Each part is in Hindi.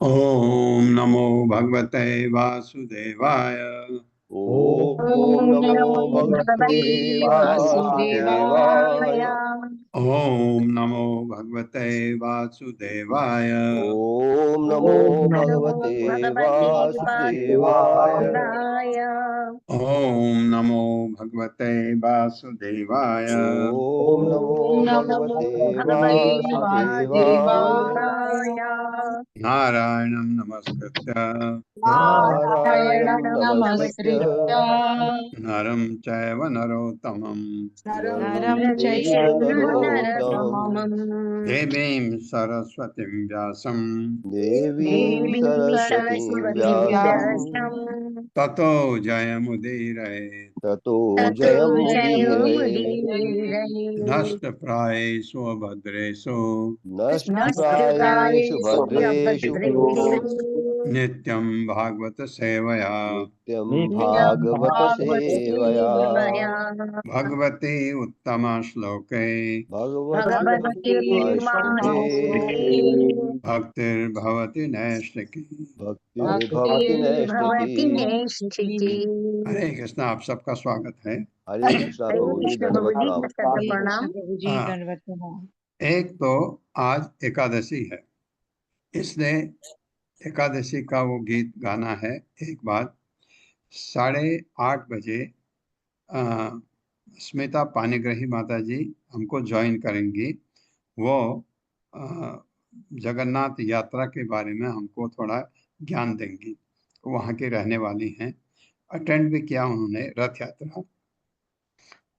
ओम नमो भगवते वासुदेवाय। ओम नमो भगवते वासुदेवाय। ओम नमो भगवते वासुदेवाय। ओम नमो भगवते वासुदेवाय। ओम नमो भगवते वासुदेवाय। ओम नमो भगवते वासुदेवाय। नारायणं नमस्कृत्य नारायणं नमस्कृत्य नरं चैव नरोत्तमं नरं चैव नरोत्तमं देवीं सरस्वतीं व्यासं देवीं सरस्वतीं व्यासं ततो जयमुदीरये। ततो जयमुदीरये। नष्टप्रायेषु भद्रेषु नष्टप्रायेषु भद्रेषु नित्यं भागवत सेवया नित्यं भागवत सेवया भगवते उत्तम श्लोके भगवति श्लोके भक्तिर्भवति नैष्ठिकी। भक्तिर्भवति नैष्ठिकी। हरे कृष्णा, आप सबका स्वागत है। हरे कृष्णा प्रभु जी, दंडवत प्रणाम। प्रभु जी हाँ। दंडवत प्रणाम। एक तो आज एकादशी है, इसलिए एकादशी का वो गीत गाना है। एक बात 8:30 बजे स्मिता पानीग्राही माता जी हमको ज्वाइन करेंगी। वो जगन्नाथ यात्रा के बारे में हमको थोड़ा ज्ञान देंगी। वहाँ की रहने वाली हैं, अटेंड भी किया उन्होंने रथ यात्रा।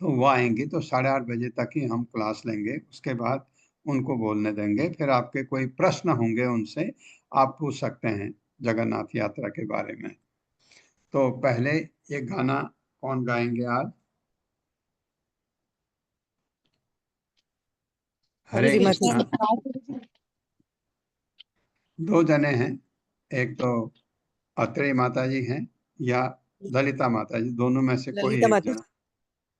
तो वो आएंगी तो 8:30 बजे तक ही हम क्लास लेंगे, उसके बाद उनको बोलने देंगे। फिर आपके कोई प्रश्न होंगे उनसे आप पूछ सकते हैं जगन्नाथ यात्रा के बारे में। तो पहले ये गाना कौन गाएंगे आज? हरे कृष्णा। दो जने हैं, एक तो अत्रेय माता जी हैं या ललिता माता जी, दोनों में से कोई ललिता एक माता जना।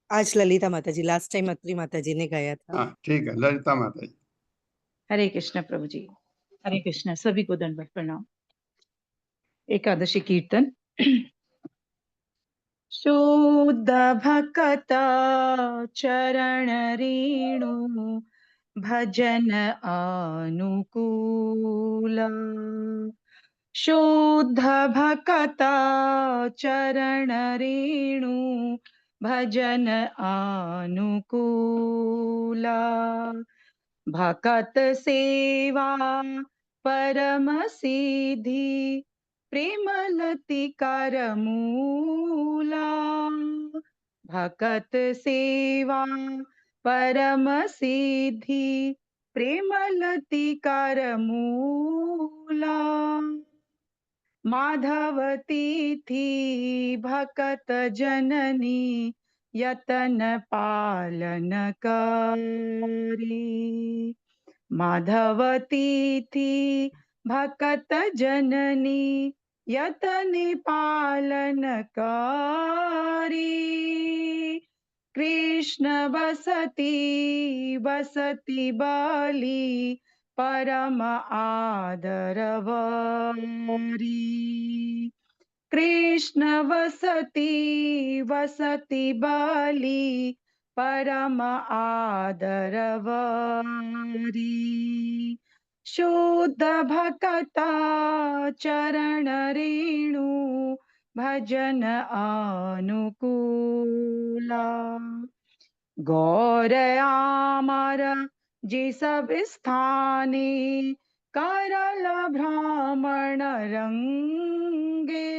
आज ललिता माता जी, लास्ट टाइम अत्री माता जी ने गाया था। हाँ ठीक है, ललिता माता जी। हरे कृष्ण प्रभु जी। हरे कृष्ण, सभी को दंडवत प्रणाम। एकादशी कीर्तन। शुद्ध भक्त चरण रेणु भजन अनुकूल। शुद्ध भक्त चरण रेणु भजन अनुकूल। भकत सेवा परम सिद्धि प्रेमलति कर मूला। भकत सेवा परम सिद्धि प्रेमलति कर मूला। माधवती थी भकत जननी यतन पालन करी। माधवती थी भकत जननी यतन पालन करी। कृष्ण बसती बसती बली परम आदरवरी। कृष्ण वसति वसति बली परम आदरवरी। शुद्ध भकता चरण रेणु भजन अनुकूला। गौर आमर जी सब स्थाने करल भ्रमण रंगे।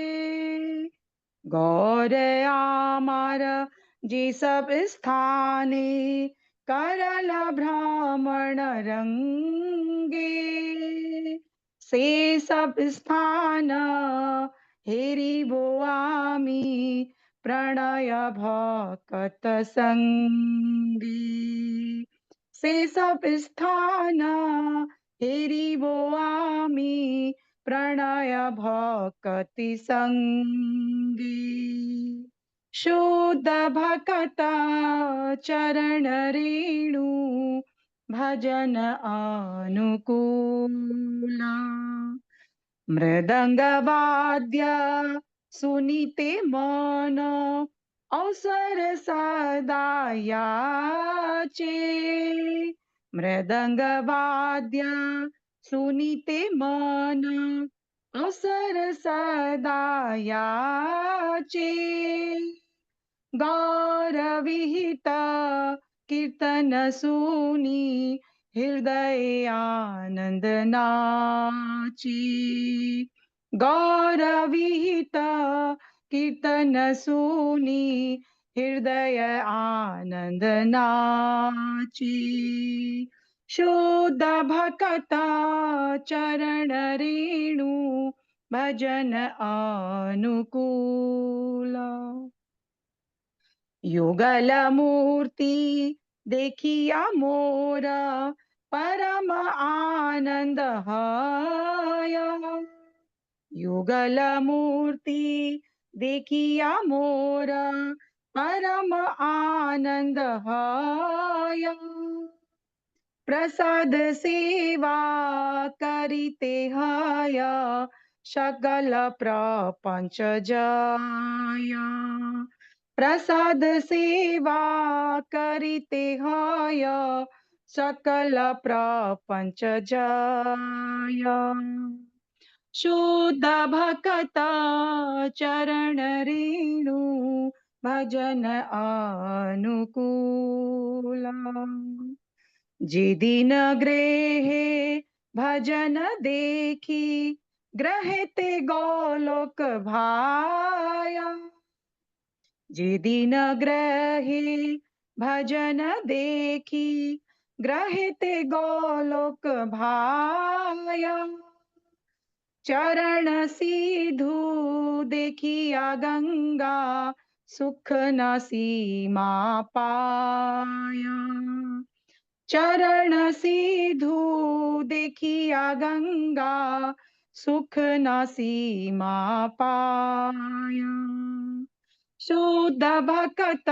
गौर आमर जी सब स्थाने करल भ्रमण रंगे। से सब स्थान हेरी बो आमी प्रणय भक्त संगी। से सब स्थान हेरी बो आमी प्रणय भक्ति संगी। शुद्ध भकता चरण रेणु भजन अनुकूला। मृदंग वाद्य सुनीते मन अवसर सदा याचे। मृदंग वाद्य सुनीते मन अवसर सदा याचे। गौरविहित कीर्तन सुनी हृदय आनंद नाची। गौरविहित कीर्तन सुनी हृदय आनंद नाची। शुद्ध भकता चरण रेणु भजन अनुकूला। युगल मूर्ति देखिया मोर परम आनंद हया। युगल मूर्ति देखिया मोर परम आनंद हया। प्रसाद सेवा करिते हया सकल प्रपंच जाया। प्रसाद सेवा करिते हया सकल प्रपंच जाया। शुद्ध भक्त चरण रेणु भजन अनुकूल। जिदिन गृहे भजन देखी ग्रहते गोलोक भाया। जिदिन ग्रहे भजन देखी ग्रहते गोलोक भाया। चरण सिधु देखिया गंगा सुख न सीमा पाया। चरण सिधु देखिया गंगा सुख न सीमा पाया। शुद्ध भक्त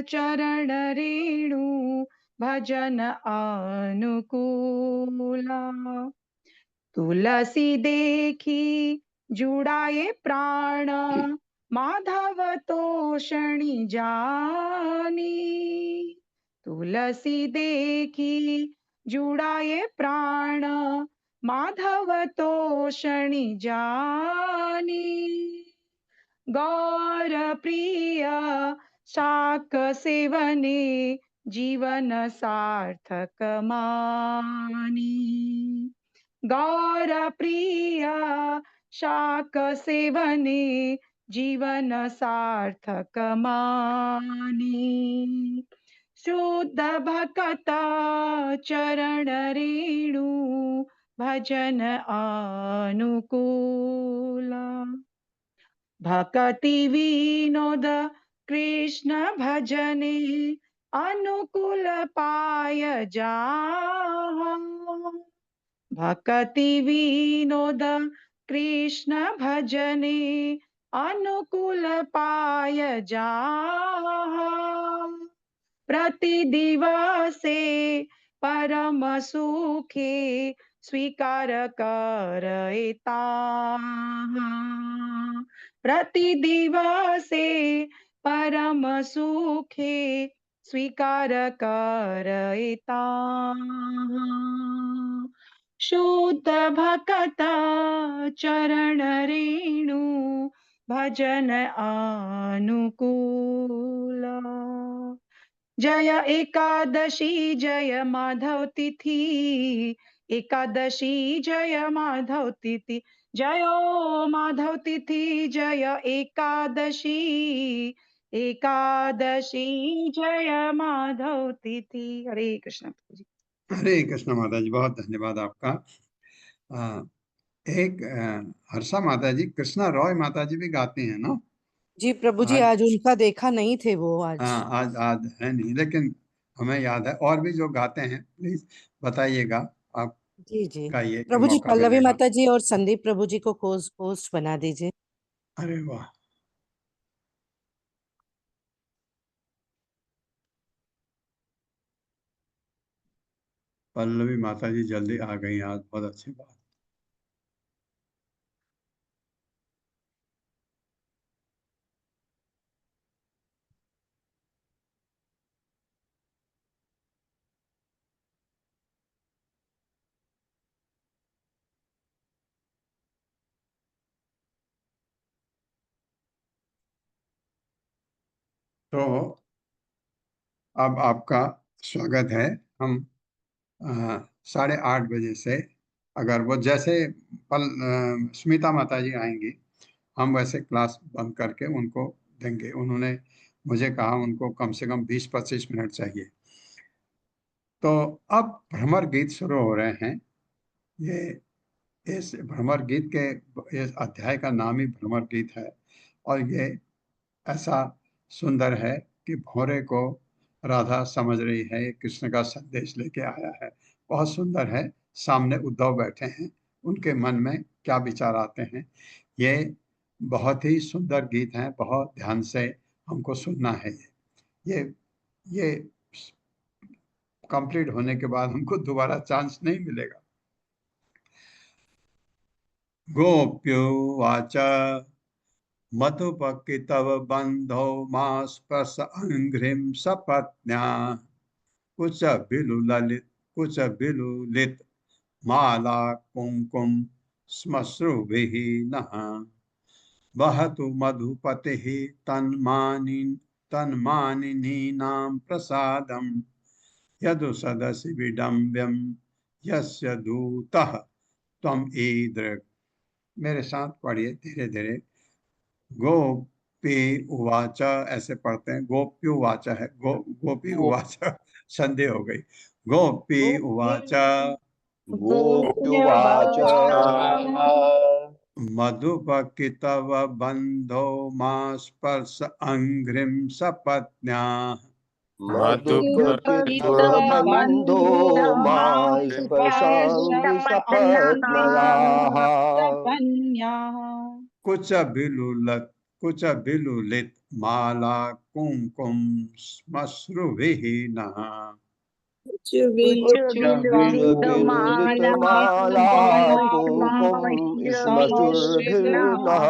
चरण रेणु भजन अनुकूला। तुलसी देखी जुड़ाए प्राण माधव तोषणी जानी। तुलसी देखी जुड़ाए प्राण माधव तोषणी जानी। गौर प्रिय शाक सेवने जीवन सार्थक मानी। गौर प्रिय शाक सेवने जीवन सार्थक मानी। शुद्ध भक्त चरण रेणु भजन अनुकूला। भक्ति विनोद कृष्ण भजने अनुकूल पाय जाहा। भक्ति विनोद कृष्ण भजने अनुकूल पाय जाहा। प्रति दिवसे परम सुखे स्वीकार करता। प्रति दिवसे परम सुखे स्वीकार करता। शुद्ध भक्त चरण रेणु भजन अनुकूल। जय एकादशी जय माधव तिथि। एकादशी जय माधव तिथि। जय माधव तिथि जय एकादशी। एकादशी जय माधव तिथि। हरे कृष्ण प्रभु जी। हरे कृष्ण माता जी, बहुत धन्यवाद आपका। एक हर्षा माता जी, कृष्णा रॉय माता जी भी गाती हैं ना? जी प्रभु जी, आज आज उनका देखा नहीं थे वो आज। हाँ, आज है नहीं, लेकिन हमें याद है। और भी जो गाते हैं प्लीज बताइएगा, आप जी जी गाइए कि प्रभु जी, मौका पल्लवी मिलेगा। माता जी और संदीप प्रभु जी को होस्ट बना दीजिए। अरे वाह, पल्लवी माता जी जल्दी आ गई आज, बहुत अच्छी बात। तो अब आपका स्वागत है। हम 8:30 बजे से, अगर वो जैसे स्मिता माता जी आएंगी, हम वैसे क्लास बंद करके उनको देंगे। उन्होंने मुझे कहा उनको कम से कम 20-25 मिनट चाहिए। तो अब भ्रमर गीत शुरू हो रहे हैं। ये इस भ्रमर गीत के, इस अध्याय का नाम ही भ्रमर गीत है। और ये ऐसा सुंदर है कि भौरे को राधा समझ रही है, ये कृष्ण का संदेश लेके आया है। बहुत सुंदर है। सामने उद्धव बैठे हैं, उनके मन में क्या विचार आते हैं। ये बहुत ही सुंदर गीत हैं, बहुत ध्यान से हमको सुनना है। ये कंप्लीट होने के बाद हमको दोबारा चांस नहीं मिलेगा। गोप्युवाच मधुपकितव बंधो मा स्पर्श अंघ्रिम सपत्न्या कुच बिलुलित माला कुंकुम श्मश्रुभिः नः वहतु मधुपतिः तन्मानिनीनां प्रसादं यदु सदसि विडम्ब्यं यस्य दूतः त्वम् ईदृक्। मेरे साथ पढ़िए धीरे धीरे। गोपी उवाच ऐसे पढ़ते हैं, गोप्यु वाचा है, गोपी उवाच संधि हो गई। गोपी उवाच गोप्युवाच मधुपकितव बंधो मा स्पर्श अंघ्रिम सपत्न्या मधुपकितव बन्धो मा स्पर्शाङ्घ्रि सपत्न्याः कुच बिलुलित माला कुंकुम श्मश्रुभिः नः कुचबिलुलितमाला कुङ्कुम श्मश्रुभिर्नः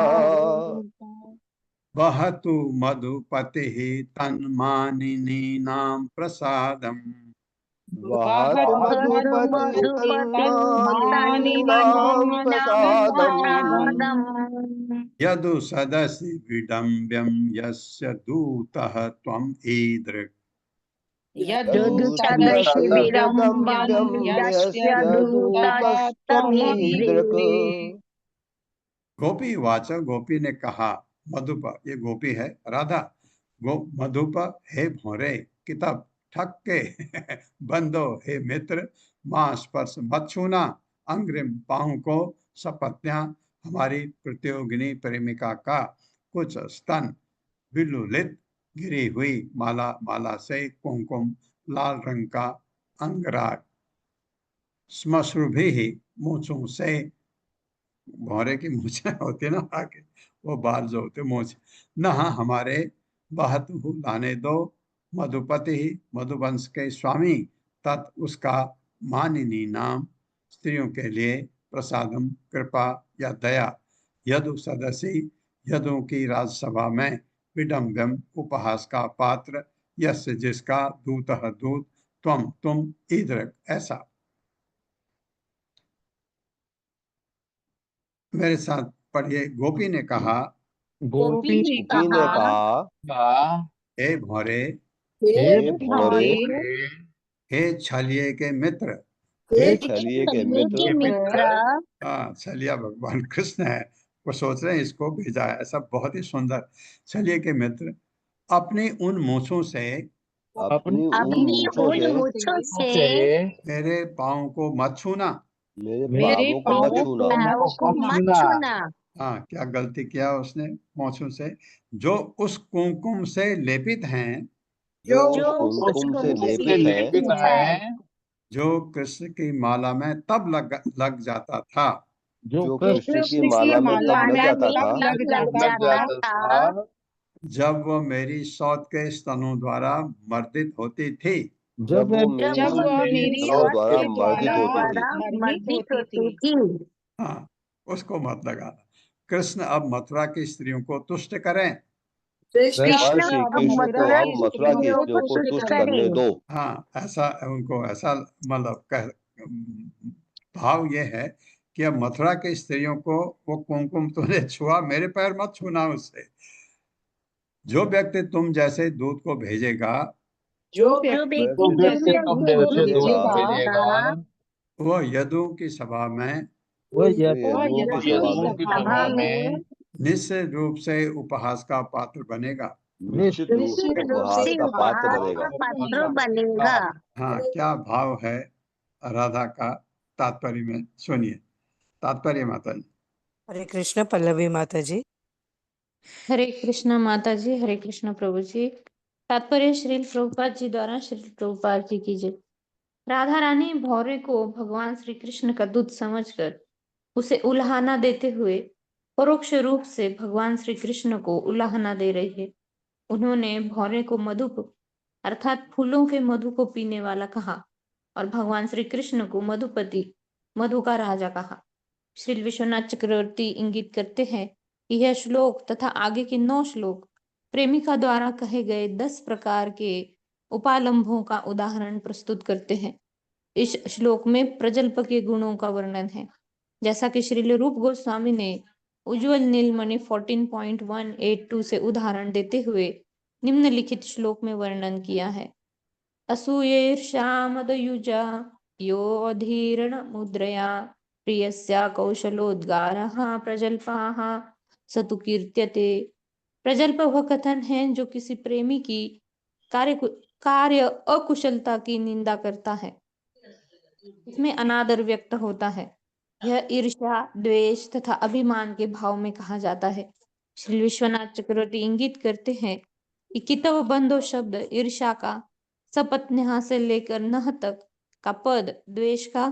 वहतु मधुपतिः तन्मानिनीनां प्रसादम् वहतु मधुपतिः तन्मानिनीनां प्रसादम् यदु सदसि विडम्ब्यं यस्य दूतः त्वम् ईदृक्। यदु सदसि विडम्ब्यं यस्य दूतस्त्वमीदृक्। गोपी वाच, गोपी ने कहा, मधुप, ये गोपी है राधा, मधुप हे भोरे, किताब ठक के बंदो हे मित्र, मां स्पर्श मत छूना, अंग्रिम पाँव को, सपत्न्या हमारी प्रतियोगिनी प्रेमिका का, कुछ स्तन, विलुलित गिरी हुई माला से, कुमकुम लाल रंग का अंगराग, श्मश्रुभिः मूंछों से, भौरे की मूछें होती है ना आगे, वो बाल जो होते मूछ, नहा हमारे, बहतु लाने दो, मधुपति ही मधुवंश के स्वामी, तत् उसका, मानिनी नाम स्त्रियों के लिए, प्रसादम कृपा या दया, यदु सदसी यदु की राजसभा में, विडम्बम उपहास का पात्र, यस जिसका, दूतः दूत, तुम ईदृक ऐसा। मेरे साथ पढ़िए। गोपी ने कहा, गोपी ने कहा, हे भौरे, हे भौरे, हे छलिए के मित्र, हे छलिए के मित्र। हाँ, छलिया भगवान कृष्ण है, वो सोच रहे हैं इसको भेजा है, ऐसा बहुत ही सुंदर। छलिए के मित्र, अपनी उन मूछों से, अपनी उन मूछों से मेरे पाँव को मत छूना, मेरे पाँवों को मत छूना। हाँ, क्या गलती किया उसने मूछों से, जो उस कुमकुम से लेपित हैं, जो उस कुमकुम से लेपित हैं, जो कृष्ण की माला में तब लग जाता था, जो कृष्ण की माला में तब लग जाता था, जब वो मेरी सौत के स्तनों द्वारा मर्दित होती थी। जब वो मेरी स्तनों द्वारा मर्दित होती थी। हाँ, उसको मत लगाना। कृष्ण अब मथुरा की स्त्रियों को तुष्ट करें। पर श्री कृष्ण को अब मथुरा की स्त्रियों को तुष्ट करने दो। हाँ, ऐसा उनको ऐसा मतलब भाव ये है कि अब मथुरा की स्त्रियों को वो कुमकुम तूने छुआ, मेरे पैर मत छूना उससे। जो व्यक्ति तुम जैसे दूत को भेजेगा, जो व्यक्ति तुम जैसे भेजेगा, वो यदु की सभा में, निश्चित रूप से उपहास का पात्र बनेगा। निश्चित रूप से उपहास का पात्र बनेगा। हाँ, क्या भाव है राधा का तात्पर्य में, सुनिए तात्पर्य माता जी। हरे कृष्ण पल्लवी माता जी। हरे कृष्णा माता जी, हरे कृष्णा प्रभु जी। तात्पर्य श्रील प्रभुपाद जी द्वारा श्रील प्रभुपाद जी की जय। राधा रानी भौरे को भगवान श्री कृष्ण का दूत समझकर उसे उलाहना देते हुए परोक्ष रूप से भगवान श्री कृष्ण को उलाहना दे रही है। उन्होंने भौरे को मधुप अर्थात फूलों के मधु को पीने वाला कहा और भगवान श्री कृष्ण को मधुपति, मधु का राजा कहा। श्री विश्वनाथ चक्रवर्ती इंगित करते हैं कि यह श्लोक तथा आगे के 9 श्लोक प्रेमिका द्वारा कहे गए 10 प्रकार के उपालंभों का उदाहरण प्रस्तुत करते हैं। इस श्लोक में प्रजल्प के गुणों का वर्णन है। जैसा कि श्रील रूप गोस्वामी ने उज्ज्वल नीलमणि 14.182 से उदाहरण देते हुए निम्नलिखित श्लोक में वर्णन किया है। असूयैर्ष्यामदयुजा यो अधीरण मुद्रया प्रियस्या कौशलोद्गारः प्रजल्पाः स तु कीर्त्यते। प्रजल्प वह कथन है जो किसी प्रेमी की कार्य अकुशलता की निंदा करता है, इसमें अनादर व्यक्त होता है। यह ईर्ष्या, द्वेष तथा अभिमान के भाव में कहा जाता है। श्री विश्वनाथ चक्रवर्ती इंगित करते हैं कि कितव बंधो शब्द ईर्ष्या का, सपत्न्यः से लेकर नह तक का पद द्वेष का,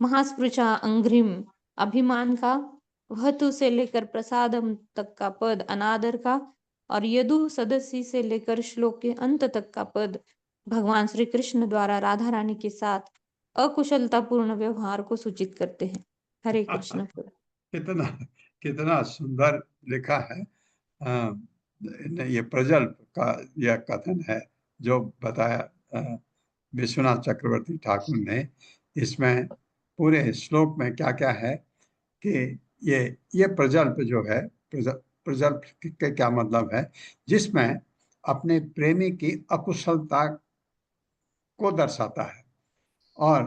महास्पृशा अंघ्रिम अभिमान का, वहतु से लेकर प्रसादम तक का पद अनादर का और यदु सदस्य से लेकर श्लोक के अंत तक का पद भगवान श्री कृष्ण द्वारा राधा रानी के साथ अकुशलतापूर्ण व्यवहार को सूचित करते हैं। हरे कृष्ण। कितना कितना सुंदर लिखा है। ये प्रजल्प का यह कथन है जो बताया विश्वनाथ चक्रवर्ती ठाकुर ने। इसमें पूरे श्लोक में क्या क्या है कि ये प्रजल्प जो है, प्रजल्प के क्या मतलब है, जिसमें अपने प्रेमी की अकुशलता को दर्शाता है। और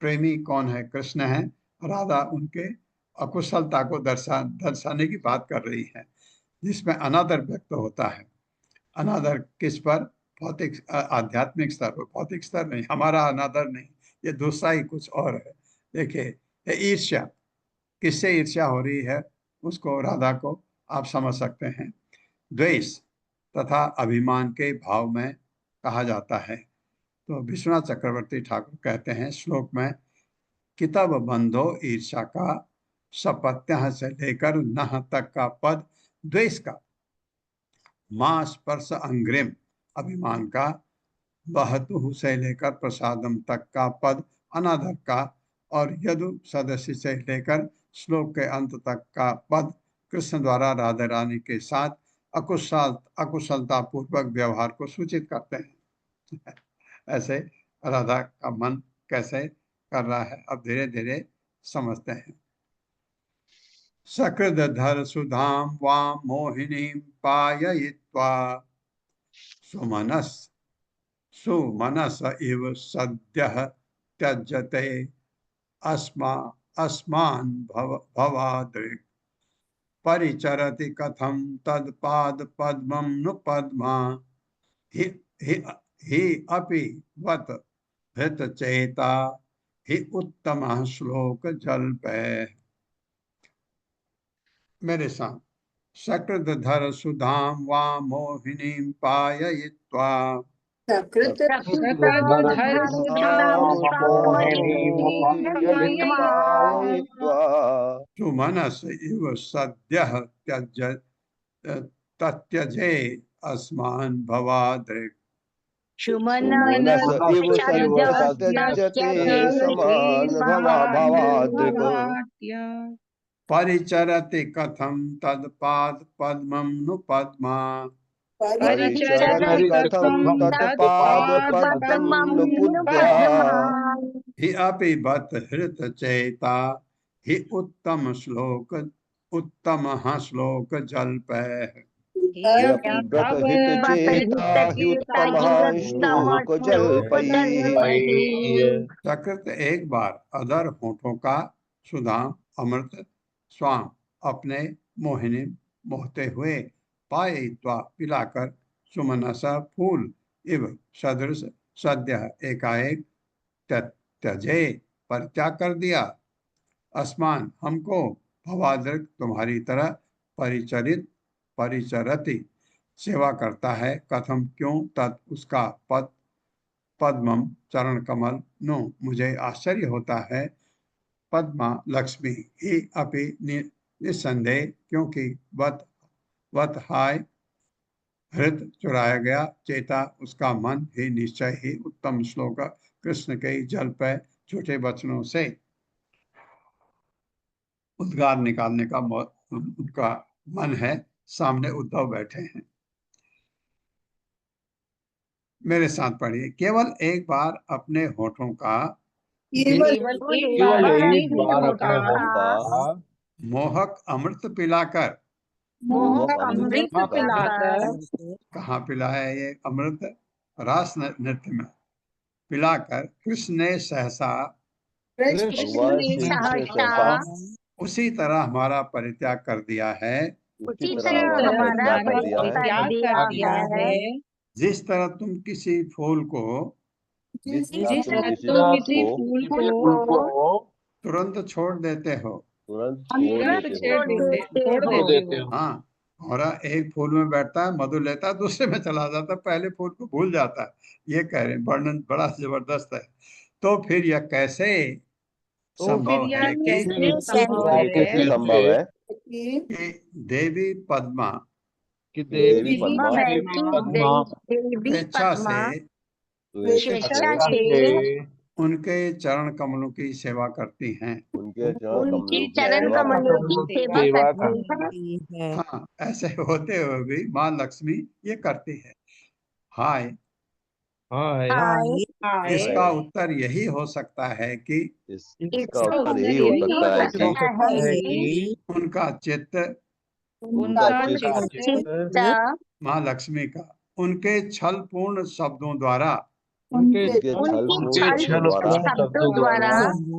प्रेमी कौन है? कृष्ण है। राधा उनके अकुशलता को दर्शाने की बात कर रही है, जिसमें अनादर व्यक्त होता है। अनादर किस पर? भौतिक आध्यात्मिक स्तर पर, भौतिक स्तर नहीं। हमारा अनादर नहीं, ये दूसरा ही कुछ और है। देखिए, ये ईर्ष्या, किससे ईर्ष्या हो रही है उसको, राधा को आप समझ सकते हैं। द्वेष तथा अभिमान के भाव में कहा जाता है। तो विश्वनाथ चक्रवर्ती ठाकुर कहते हैं श्लोक में, कितब बंधो ईर्ष्या का, सपत्य से लेकर नह तक का पद द्वेष का, मां स्पर्श अंग्रिम अभिमान का, बहतु से लेकर प्रसादम तक का पद अनादर का और यदु सदस्य से लेकर श्लोक के अंत तक का पद कृष्ण द्वारा राधा रानी के साथ अकुशलता पूर्वक व्यवहार को सूचित करते हैं। ऐसे राधा का मन कैसे कर रहा है, अब धीरे धीरे समझते हैं। सकृदधर सुधाम वाम मोहिनीं पाययित्वा सुमनस इव सद्यः त्यजते अस्मान् भवादृक् परिचरति कथं तत्पाद पद्मं नु पद्मा हि अपि वत हृतचेता हि उत्तमः श्लोक जल्पे। मेरे साथ, सकृदधर सुधाम वा मोहिनीं पाययित्वा सुमनस इव सद्यः त्यजे अस्मान् भवादृक् सुमनस इव सद्यः त्यजते समान भवादृक् परिचरति कथं तत्पाद पद्मं नु पद्मा परिचरति कथं तत्पाद पद्मं नु पुद्या हि अपि बत हृतचेता हि उत्तमः श्लोक जल्पैः। सकृत एक बार अधर होठों का सुधाम अमृत स्वाम अपने मोहिनी मोहते हुए पायित्वा पिलाकर सुमनसा फूल इव सदृश सद्य एकाएक त्यजे परित्याग कर दिया, अस्मान हमको, भवादृक तुम्हारी तरह, परिचरति सेवा करता है, कथम क्यों, तत् उसका, पद्मम चरण कमल नो मुझे आश्चर्य होता है, पद्मा लक्ष्मी ही अपि निस्संदेह, क्योंकि वत हाय हृत चुराया गया, चेता उसका मन ही निश्चय ही। उत्तम श्लोक कृष्ण के जल पे झूठे वचनों से उद्गार निकालने का उनका मन है। सामने उद्धव बैठे हैं। मेरे साथ पढ़िए। केवल एक बार अपने होठों का केवल एक बार अपने होठों का मोहक अमृत पिलाकर, मोहक अमृत पिलाकर, कहाँ पिलाया ये अमृत? रास नृत्य में पिलाकर कृष्ण ने सहसा भगवान श्री कृष्ण ने सहसा उसी तरह हमारा परित्याग कर दिया है, उसी तरह हमारा परित्याग कर दिया है। जिस तरह तुम किसी फूल को जिस तरह तुम किसी फूल को तुरंत छोड़ देते हो, तुरंत छोड़ देते हो। हाँ, और एक फूल में बैठता है, मधु लेता है, दूसरे में चला जाता है, पहले फूल को भूल जाता है। ये कह रहे हैं, वर्णन बड़ा जबरदस्त है। तो फिर यह कैसे संभव है कि देवी पद्मा स्वेच्छा से उनके चरण कमलों की सेवा करती हैं। उनके चरण कमलों की सेवा करती है। हाँ, ऐसे होते हुए भी माँ लक्ष्मी ये करती है। हाय, इसका उत्तर यही हो सकता है कि इसका उत्तर यही हो सकता है कि उनका चित्त माँ लक्ष्मी का उनके छल पूर्ण शब्दों द्वारा,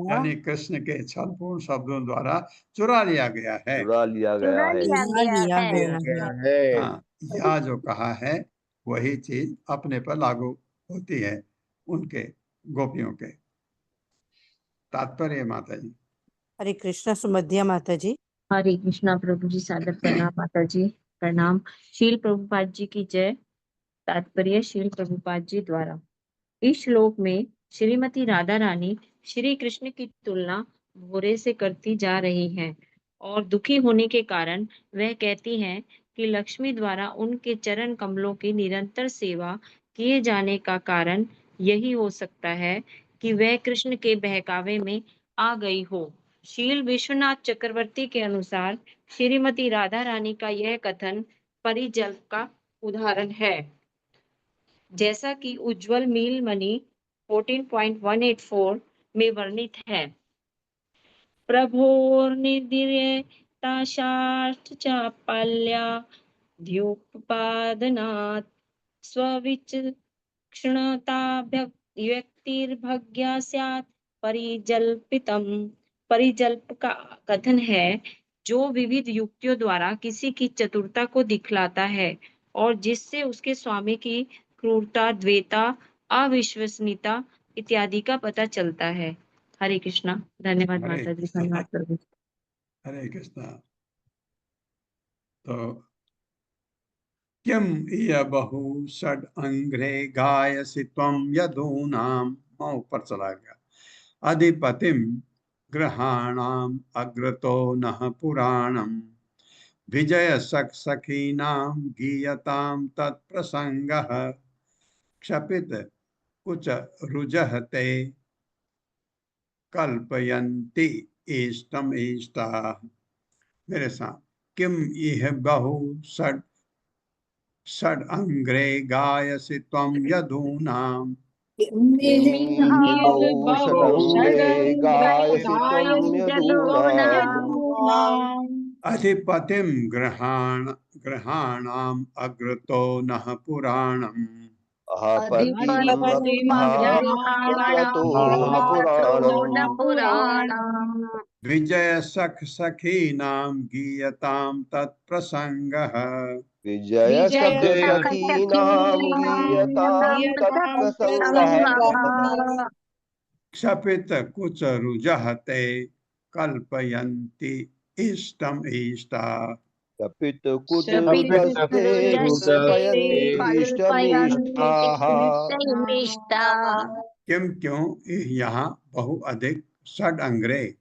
यानी कृष्ण के छल पूर्ण शब्दों द्वारा चुरा लिया गया है। हाँ, यह जो कहा है वही चीज अपने पर लागू होती है उनके गोपियों के। तात्पर्य माता जी। हरे कृष्णा सुमध्या माता जी। हरे कृष्णा प्रभु जी, सादर प्रणाम माता जी, प्रणाम। शील प्रभुपाद जी की जय। तात्पर्य शील प्रभुपाद जी द्वारा। इस श्लोक में श्रीमती राधा रानी श्री कृष्ण की तुलना भोरे से करती जा रही हैं और दुखी होने के कारण वह कहती हैं कि लक्ष्मी द्वारा उनके चरण कमलों की निरंतर सेवा किए जाने का कारण यही हो सकता है कि वह कृष्ण के बहकावे में आ गई हो। शील विश्वनाथ चक्रवर्ती के अनुसार श्रीमती राधा रानी का यह कथन परिजल्प का उदाहरण है, जैसा कि उज्जवल नीलमणि 14.184 में वर्णित है। प्रभोर्निर्दीर्यताशार्थ चापल्या ध्योपपादनात् स्वविचक्षणताभ्यक्तिर्भग्या स्यात् परिजल्पितम्। परिजल्प का कथन है जो विविध युक्तियों द्वारा किसी की चतुरता को दिखलाता है और जिससे उसके स्वामी की क्रूरता, द्वेता, अविश्वसनीयता इत्यादि का पता चलता है। हरे कृष्णा। धन्यवाद माता जी, धन्यवाद प्रभु। हरे कृष्णा। तो किम इह बहु षड अंग्रे गायसि त्वं यदूनां, मैं ऊपर चला गया, अधिपतिम ग्रहाणाम अग्रतो नः पुराणम विजय सखीनां गीयतां तत्प्रसंगः क्षपित कुच रुजहते कल्पयन्ति इष्टम इष्टा। मेरे साथ। किम इह बहु षड अंग्रे गायसि त्वं यदूनां, अधिपतिम ग्रहाणाम अग्रतो नः पुराणम विजय सखीनां गीयतां तत्प्रसंगः क्षपित कुच रुजहते कल्पयन्ति इष्टम इष्टा। किम क्यों यहाँ बहु अधिक षड अंग्रे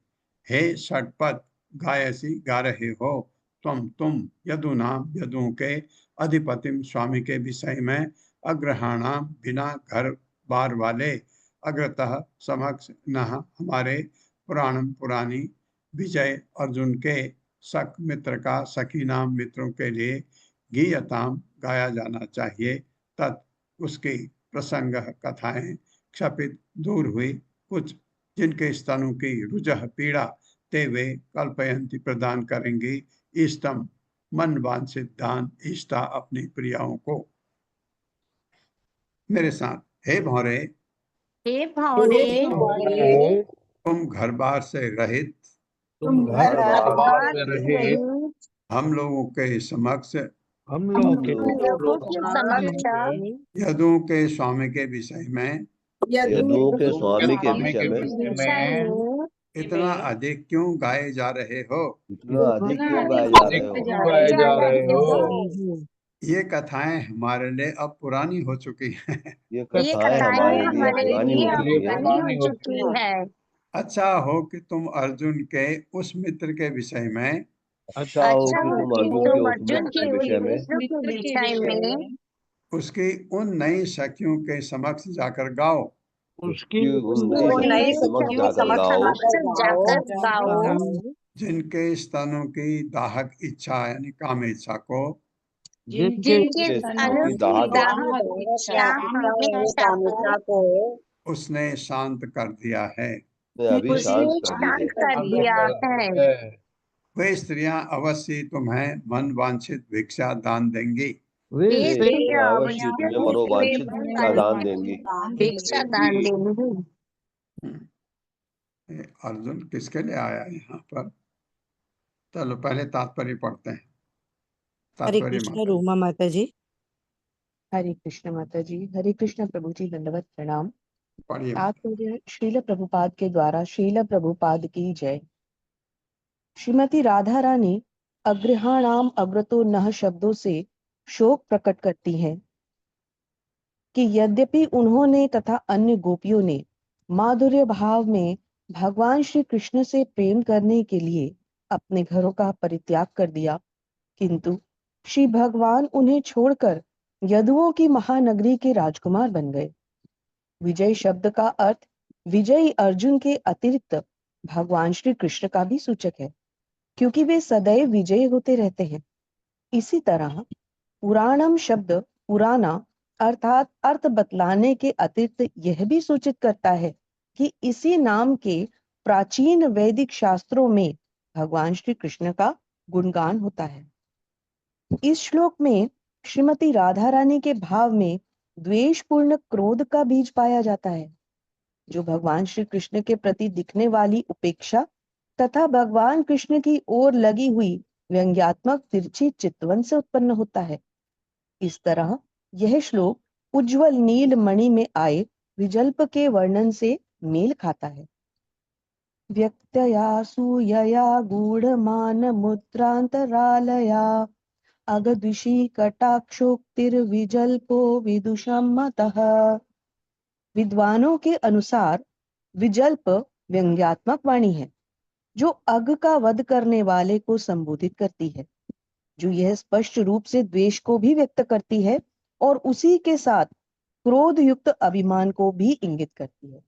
हे षटपद गायसी गा रहे हो तुम यदुनाम यदुओं के अधिपतिम स्वामी के विषय में अग्रहाणाम बिना घर बार वाले अग्रतः समक्ष न हमारे पुराणम पुरानी विजय अर्जुन के सख मित्र का सखी नाम मित्रों के लिए गीयताम गाया जाना चाहिए। तत् उसकी प्रसंग कथाएं क्षपित दूर हुई कुछ जिनके स्तनों की रुजह पीड़ा ते वे कल्पयंती प्रदान करेंगी इष्टम मन वांछित दान इष्टा अपनी प्रियाओं को। मेरे साथ हे भौरे हे भौरे तुम घर बार से रहित तुम घर बार से रहित हम लोगों के समक्ष हम लोगों के लोगों के समक्ष यदुओं के स्वामी के विषय में यदुओं के स्वामी के विषय में विषय में इतना अधिक क्यों गाए जा रहे हो? इतना अधिक क्यों गाए जा रहे हो? गाए जा रहे हो? ये कथाएं हमारे लिए अब पुरानी हो चुकी हैं। ये ये कथाएं कथाएं हमारे लिए पुरानी हो चुकी है। पुरानी हो चुकी है। अच्छा हो कि तुम अर्जुन के उस मित्र के विषय में अच्छा हो अच्छा कि हो तुम कि अर्जुन के तुम उस अर्जुन मित्र के के विषय में मित्र के विषय में उसकी उन नई सखियों के समक्ष जाकर गाओ उसकी कि उन नई सखियों के समक्ष जाकर गाओ जिनके स्तनों की दाहक इच्छा यानी काम इच्छा को जिनके जिनके स्तनों की दाहक इच्छा हमेशा को उसने शांत कर दिया है। अभी उसने शांत कर दी शांत है। कर दिया है। वे स्त्रियां अवश्य तुम्हें मन वांछित भिक्षा दान देंगी। वे वे वे स्त्रियां अवश्य तुम्हें मनोवांछित भिक्षा दान देंगी। भिक्षा दान देंगी। ये अर्जुन किसके लिए आया यहाँ पर? चलो पहले तात्पर्य पढ़ते हैं। हरे तात्पर्य कृष्ण माता रूमा माता जी। हरे कृष्ण माता जी। हरे कृष्ण प्रभु जी, दंडवत प्रणाम। पढ़िए। तात्पर्य श्रील प्रभुपाद के द्वारा श्रील प्रभुपाद की जय। श्रीमती राधा रानी अग्रहाणाम अग्रतो नह शब्दों से शोक प्रकट करती हैं कि यद्यपि उन्होंने तथा अन्य गोपियों ने माधुर्य भाव में भगवान श्री कृष्ण से प्रेम करने के लिए अपने घरों का परित्याग कर दिया, किंतु श्री भगवान उन्हें छोड़कर यदुओं की महानगरी के राजकुमार बन गए। विजय शब्द का अर्थ विजयी अर्जुन के अतिरिक्त भगवान श्री कृष्ण का भी सूचक है, क्योंकि वे सदैव विजयी होते रहते हैं। इसी तरह पुराणम शब्द पुराना अर्थात अर्थ बतलाने के अतिरिक्त यह भी सूचित करता है कि इसी नाम के प्राचीन वैदिक शास्त्रों में भगवान श्री कृष्ण का गुणगान होता है। इस श्लोक में श्रीमती राधा रानी के भाव में द्वेषपूर्ण क्रोध का बीज पाया जाता है, जो भगवान श्री कृष्ण के प्रति दिखने वाली उपेक्षा तथा भगवान कृष्ण की ओर लगी हुई व्यंग्यात्मक तिरछी चितवन से उत्पन्न होता है। इस तरह यह श्लोक उज्जवल नील मणि में आए विजल्प के वर्णन से मेल खाता है। व्यक्तया सूयया गूढ़मान मुद्रांतरालया अगद्विषी कटाक्षोक्तिर्विजल्पो विदुषं मतः। विद्वानों के अनुसार विजल्प व्यंग्यात्मक वाणी है, जो अग का वध करने वाले को संबोधित करती है, जो यह स्पष्ट रूप से द्वेष को भी व्यक्त करती है और उसी के साथ क्रोध युक्त अभिमान को भी इंगित करती है।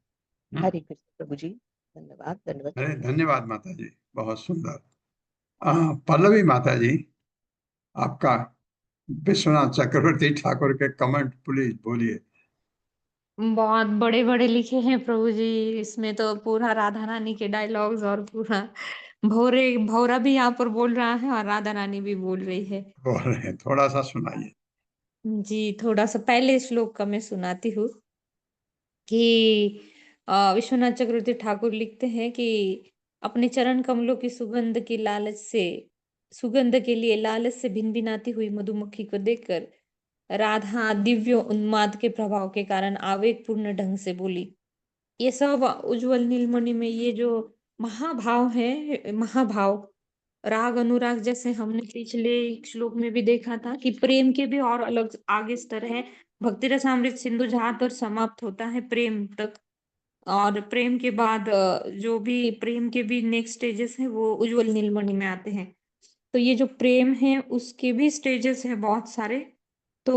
हरे कृष्ण प्रभु जी, धन्यवाद। दंडवत। अरे धन्यवाद माता जी, बहुत सुंदर। पल्लवी माता जी, आपका विश्वनाथ चक्रवर्ती ठाकुर के कमेंट प्लीज बोलिए। बहुत बड़े बड़े लिखे हैं प्रभु जी। इसमें तो पूरा राधा रानी के डायलॉग्स और पूरा भौरा भी यहाँ पर बोल रहा है और राधा रानी भी बोल रही है। बोल रहे हैं, थोड़ा सा सुनाइए। जी, थोड़ा सा पहले श्लोक का मैं सुनाती हूँ कि विश्वनाथ चक्रवर्ती ठाकुर लिखते हैं कि अपने चरण कमलों की सुगंध के लिए लालच से भिनभिनाती हुई मधुमक्खी को देखकर राधा दिव्य उन्माद के प्रभाव के कारण आवेगपूर्ण ढंग से बोली। ये सब उज्जवल नीलमणि में ये जो महाभाव है, महाभाव राग अनुराग, जैसे हमने पिछले श्लोक में भी देखा था कि प्रेम के भी और अलग आगे स्तर है। भक्ति रसामृत सिंधु जहां पर समाप्त होता है प्रेम तक, और प्रेम के बाद जो भी प्रेम के भी नेक्स्ट स्टेजेस हैं वो उज्जवल नीलमणि में आते हैं। तो ये जो प्रेम है उसके भी स्टेजेस हैं बहुत सारे। तो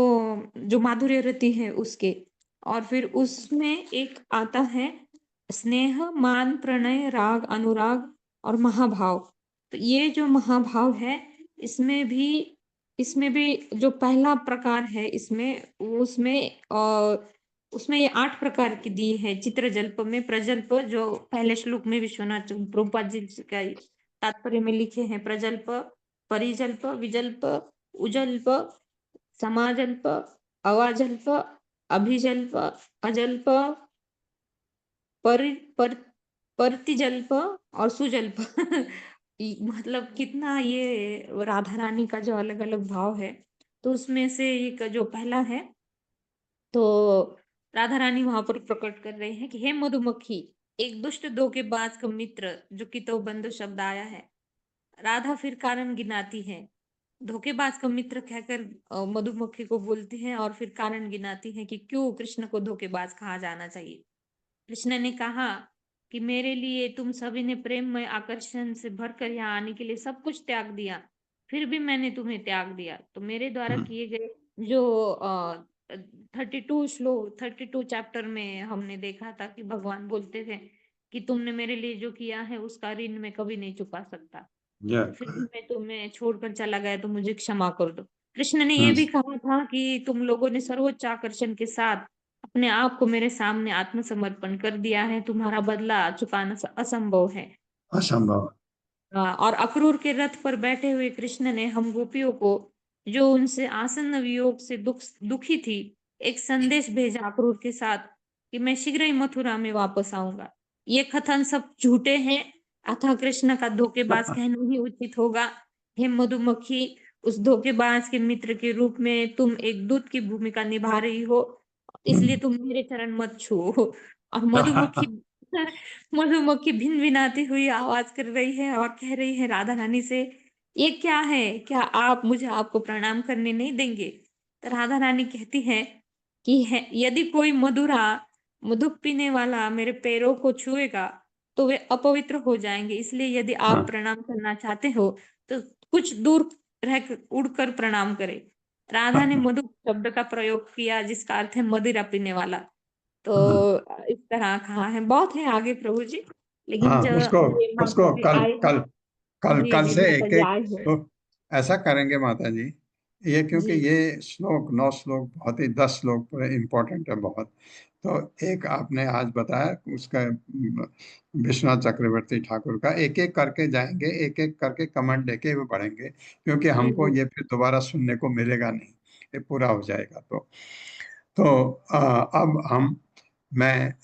जो माधुर्य रति है उसके, और फिर उसमें एक आता है स्नेह, मान, प्रणय, राग, अनुराग और महाभाव। तो ये जो महाभाव है इसमें भी जो पहला प्रकार है इसमें उसमें ये 8 प्रकार की दी है। चित्रजल्प में प्रजल्प, जो पहले श्लोक में विश्वनाथ प्रभुपाद जी का तात्पर्य में लिखे हैं, प्रजल्प, परिजल्प, विजल्प, उजल्प, समाजल्प, अवाजल्प, अभिजल्प, अजल्प, पर प्रतिजल्प और सुजल्प। मतलब कितना ये राधा रानी का जो अलग अलग भाव है। तो उसमें से एक जो पहला है, तो राधा रानी वहां पर प्रकट कर रहे हैं कि हे मधुमक्खी, एक दुष्ट धोखेबाज का मित्र, जो कि तो बंधु शब्द आया है। राधा फिर कारण गिनाती है, धोखेबाज का मित्र कहकर मधुमक्खी को बोलती है, और फिर कारण गिनाती है कि क्यों कृष्ण को धोखेबाज कहा जाना चाहिए। कृष्ण ने कहा कि मेरे लिए तुम सभी ने प्रेममय आकर्षण से भरकर यहाँ आने के लिए सब कुछ त्याग दिया, फिर भी मैंने तुम्हें त्याग दिया। तो मेरे द्वारा किए गए जो 32 चैप्टर में हमने देखा था कि भगवान बोलते थे कि तुमने मेरे लिए जो किया है उसका ऋण मैं कभी नहीं चुका सकता, फिर भी मैं तुम्हें छोड़कर चला गया तो मुझे क्षमा कर दो। कृष्ण ने ये भी कहा था कि तुम लोगों ने सर्वोच्च आकर्षण के साथ अपने आप को मेरे सामने आत्मसमर्पण कर दिया है, तुम्हारा बदला चुकाना असंभव है। असंभव। और अक्रूर के रथ पर बैठे हुए कृष्ण ने हम गोपियों को, जो उनसे आसन्न वियोग से दुखी थी, एक संदेश भेजा अक्रूर के साथ कि मैं शीघ्र ही मथुरा में वापस आऊंगा। ये कथन सब झूठे हैं, अतः कृष्ण का धोखेबाज कहना ही उचित होगा। हे मधुमक्खी, उस धोखेबाज के मित्र के रूप में तुम एक दूत की भूमिका निभा रही हो, इसलिए तुम मेरे चरण मत छुओ। और मधुमक्खी भिन भिनाती हुई आवाज कर रही है और कह रही है राधा रानी से, ये क्या है, क्या आप मुझे आपको प्रणाम करने नहीं देंगे? तो राधा रानी कहती है कि यदि कोई मधु पीने वाला मेरे पैरों को छुएगा तो वे अपवित्र हो जाएंगे, इसलिए यदि आप प्रणाम करना चाहते हो तो कुछ दूर रह उड़कर प्रणाम करें। राधा ने मधु शब्द का प्रयोग किया जिसका अर्थ है मदिरा पीने वाला। तो इस तरह कहा है, बहुत है आगे प्रभु जी, लेकिन हाँ, जब उसको ये माता उसको जी कल आए कल हैं। कल जी कल जी, से माता एक जी एक आए हैं। श्लोक ऐसा करेंगे माता जी। ये क्योंकि जी ये श्लोक 9 श्लोक बहुत ही 10 श्लोक पूरे इम्पोर्टेंट है बहुत। तो एक आपने आज बताया उसका विश्वनाथ चक्रवर्ती ठाकुर का, एक एक करके जाएंगे, एक एक करके कमेंट देके हुए पढ़ेंगे, क्योंकि जी हमको जी ये फिर दोबारा सुनने को मिलेगा नहीं, ये पूरा हो जाएगा। तो अब मैं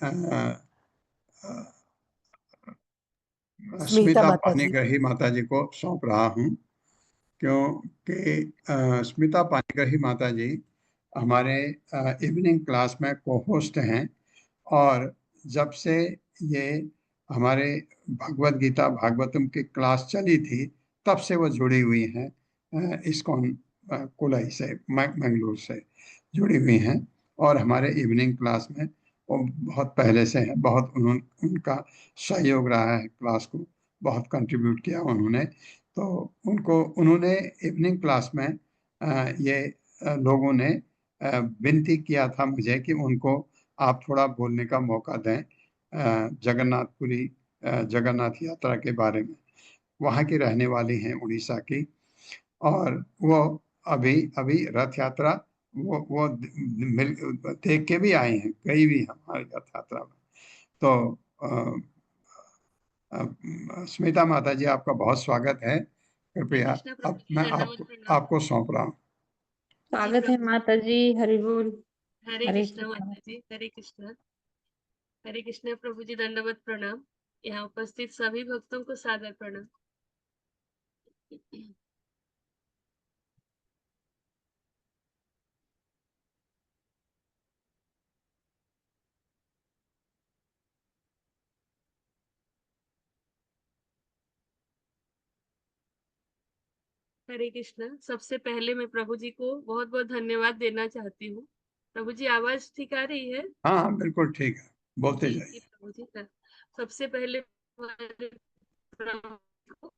स्मिता स्मिता माता जी। पानीग्राही माता जी को सौंप रहा हूँ, क्योंकि स्मिता पानीग्राही माता जी हमारे इवनिंग क्लास में को होस्ट हैं, और जब से ये हमारे भगवत गीता भागवतम की क्लास चली थी तब से वो जुड़ी हुई हैं, इस्कॉन कुलाई से, मंगलूर से जुड़ी हुई हैं, और हमारे इवनिंग क्लास में वो बहुत पहले से हैं। बहुत उनका सहयोग रहा है, क्लास को बहुत कंट्रीब्यूट किया उन्होंने। तो उन्होंने इवनिंग क्लास में ये लोगों ने विनती किया था मुझे कि उनको आप थोड़ा बोलने का मौका दें जगन्नाथपुरी जगन्नाथ यात्रा के बारे में। वहाँ की रहने वाली हैं, उड़ीसा की, और वो अभी अभी रथ यात्रा वो देख के भी आई हैं, गई भी हमारी रथ यात्रा में। तो स्मिता माता जी, आपका बहुत स्वागत है। कृपया कृष्ण प्रभु अब जी, मैं दंडवत प्रणाम। आपको सौंप रहा हूँ। जी स्वागत है प्रभु, माता जी, हरि बोल। हरे हरे कृष्ण कृष्ण। माता जी, हरे कृष्ण। हरे कृष्ण प्रभु जी, दंडवत प्रणाम। यहाँ उपस्थित सभी भक्तों को सादर प्रणाम। हरे कृष्ण। सबसे पहले मैं प्रभु जी को बहुत बहुत धन्यवाद देना चाहती हूँ। प्रभु जी, आवाज ठीक आ रही है? हाँ हाँ, बिल्कुल ठीक है, बोलते जी जाइए। मुझे ना सबसे पहले हमारे प्रभु को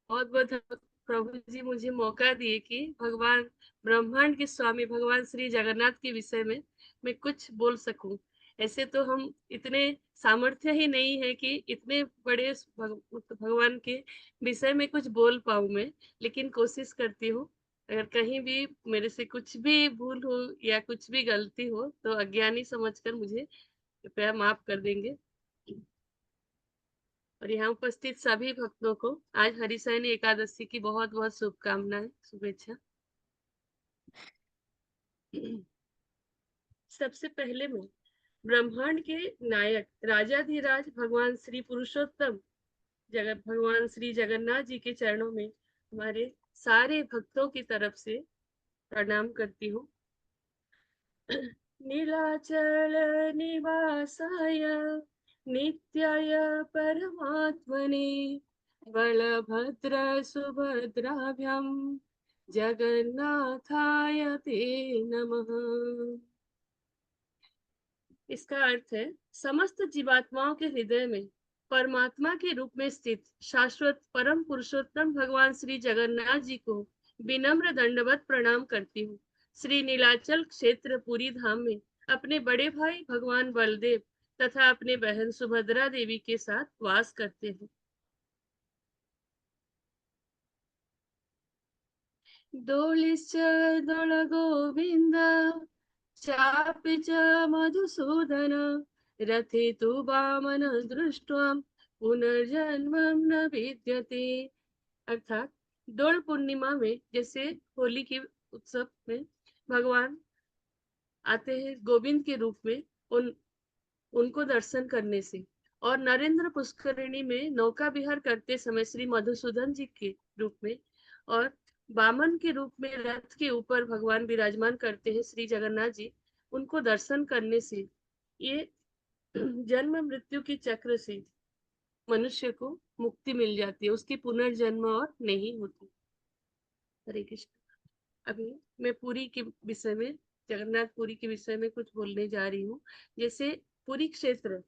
बहुत बहुत धन्यवाद। प्रभु जी मुझे मौका दिए कि भगवान ब्रह्मांड के स्वामी भगवान श्री जगन्नाथ के विषय में मैं कुछ बोल सकूं। ऐसे तो हम इतने सामर्थ्य ही नहीं है कि इतने बड़े भगवान के विषय में कुछ बोल पाऊं मैं, लेकिन कोशिश करती हूँ। अगर कहीं भी मेरे से कुछ भी भूल हो या कुछ भी गलती हो तो अज्ञानी समझकर मुझे कृपया माफ कर देंगे। और यहाँ उपस्थित सभी भक्तों को आज हरिशयनी एकादशी की बहुत बहुत शुभकामनाएं, शुभेच्छा। सबसे पहले मैं ब्रह्मांड के नायक राजाधिराज भगवान श्री पुरुषोत्तम जगत भगवान श्री जगन्नाथ जी के चरणों में हमारे सारे भक्तों की तरफ से प्रणाम करती हूँ। नीलाचल निवासाय नित्याय परमात्मने बलभद्र सुभद्राभ्यां जगन्नाथाय ते नमः। इसका अर्थ है समस्त जीवात्माओं के हृदय में परमात्मा के रूप में स्थित शाश्वत परम पुरुषोत्तम भगवान श्री जगन्नाथ जी को विनम्र दंडवत प्रणाम करती हूँ। श्री नीलाचल क्षेत्र पुरी धाम में अपने बड़े भाई भगवान बलदेव तथा अपने बहन सुभद्रा देवी के साथ वास करते हैं। दोलिश्च दोल गोविंद चापि च मधुसूदन रथे तु वामन दृष्ट्वा पुनर्जन्मं न विद्यते। अर्थात दोल पूर्णिमा में जैसे होली के उत्सव में भगवान आते हैं गोविंद के रूप में उनको दर्शन करने से, और नरेंद्र पुष्करिणी में नौका विहार करते समय श्री मधुसूदन जी के रूप में, और वामन के रूप में रथ के ऊपर भगवान विराजमान करते हैं श्री जगन्नाथ जी, उनको दर्शन करने से ये जन्म मृत्यु के चक्र से मनुष्य को मुक्ति मिल जाती है, उसकी पुनर्जन्म और नहीं होती। हरे कृष्ण। अभी मैं पुरी के विषय में, जगन्नाथपुरी के विषय में कुछ बोलने जा रही हूँ। जैसे पुरी क्षेत्र,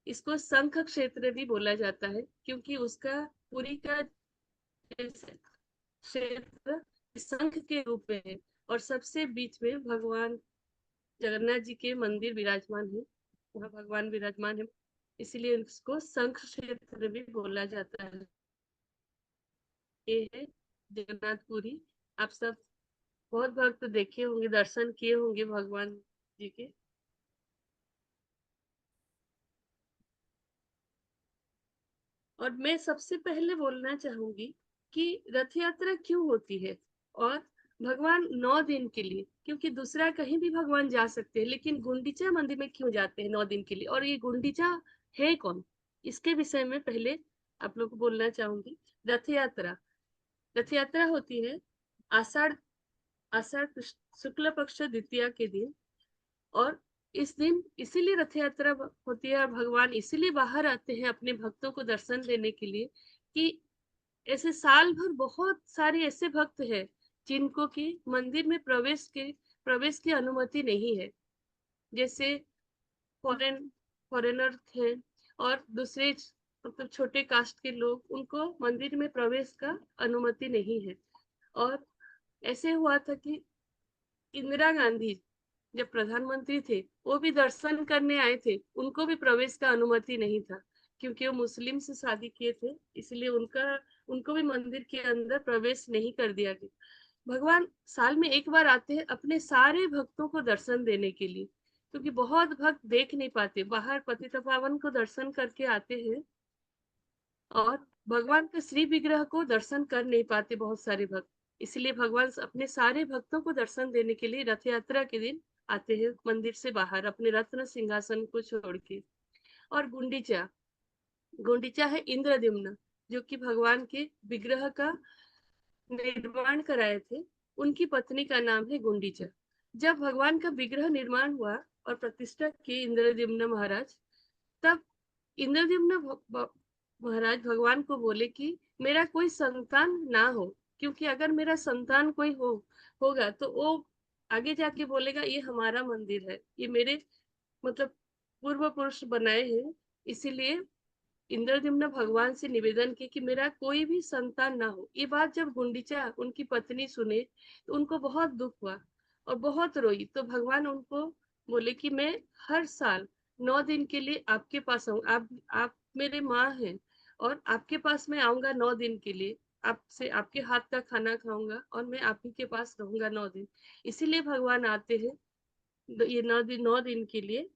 इसको शंख क्षेत्र भी बोला जाता है क्योंकि उसका पुरी का क्षेत्र शंख के रूप में है और सबसे बीच में भगवान जगन्नाथ जी के मंदिर विराजमान है, वहाँ भगवान विराजमान है, इसीलिए इसको शंख क्षेत्र भी बोला जाता है। ये है जगन्नाथपुरी। आप सब बहुत भक्त देखे होंगे, दर्शन किए होंगे भगवान जी के। और मैं सबसे पहले बोलना चाहूंगी कि रथ यात्रा क्यों होती है, और भगवान 9 दिन के लिए, क्योंकि दूसरा कहीं भी भगवान जा सकते हैं, लेकिन गुंडीचा मंदिर में क्यों जाते हैं 9 दिन के लिए, और ये गुंडीचा है कौन, इसके विषय में पहले आप लोग को बोलना चाहूंगी। रथ यात्रा होती है आषाढ़ आषाढ़ शुक्ल पक्ष द्वितीया के दिन, और इस दिन इसीलिए रथ यात्रा होती है और भगवान इसीलिए बाहर आते हैं अपने भक्तों को दर्शन देने के लिए कि ऐसे साल भर बहुत सारे ऐसे भक्त हैं जिनको कि मंदिर में प्रवेश की अनुमति नहीं है, जैसे फॉरेनर थे और दूसरे मतलब छोटे कास्ट के लोग, उनको मंदिर में प्रवेश का अनुमति नहीं है। और ऐसे हुआ था कि इंदिरा गांधी जब प्रधानमंत्री थे वो भी दर्शन करने आए थे, उनको भी प्रवेश का अनुमति नहीं था क्योंकि वो मुस्लिम से शादी किए थे, इसलिए उनको भी मंदिर के अंदर प्रवेश नहीं कर दिया गया। भगवान साल में एक बार आते हैं अपने सारे भक्तों को दर्शन देने के लिए, क्योंकि बहुत भक्त देख नहीं पाते, बाहर पतितपावन को दर्शन करके आते हैं और भगवान के श्री विग्रह को दर्शन कर नहीं पाते बहुत सारे भक्त, इसलिए भगवान अपने सारे भक्तों को दर्शन देने के लिए रथ यात्रा के दिन आते हैं मंदिर से बाहर अपने रत्न सिंहासन को छोड़ के। और गुंडीचा है इंद्रद्युम्न, जो कि भगवान के विग्रह का निर्माण कराए थे, उनकी पत्नी का नाम है गुंडीचा। जब भगवान का विग्रह निर्माण हुआ और प्रतिष्ठा की इंद्रद्युम्न महाराज, तब इंद्रद्युम्न महाराज भगवान को बोले कि मेरा कोई संतान ना हो, क्योंकि अगर मेरा संतान कोई होगा तो वो आगे जाके बोलेगा ये हमारा मंदिर है, ये मेरे मतलब पूर्व पुरुष बनाए हैं, इसीलिए इंद्रद्युम्न भगवान से निवेदन किया कि मेरा कोई भी संतान ना हो। ये बात जब गुंडीचा उनकी पत्नी सुने तो उनको बहुत दुख हुआ और बहुत रोई। तो भगवान उनको बोले कि मैं हर साल 9 दिन के लिए आपके पास आऊँ। आप मेरे माँ हैं और आपके पास मैं आऊंगा 9 दिन के लिए। आपसे आपके हाथ का खाना खाऊंगा और मैं आप ही के पास रहूंगा 9 दिन। इसीलिए भगवान आते हैं ये 9 दिन के लिए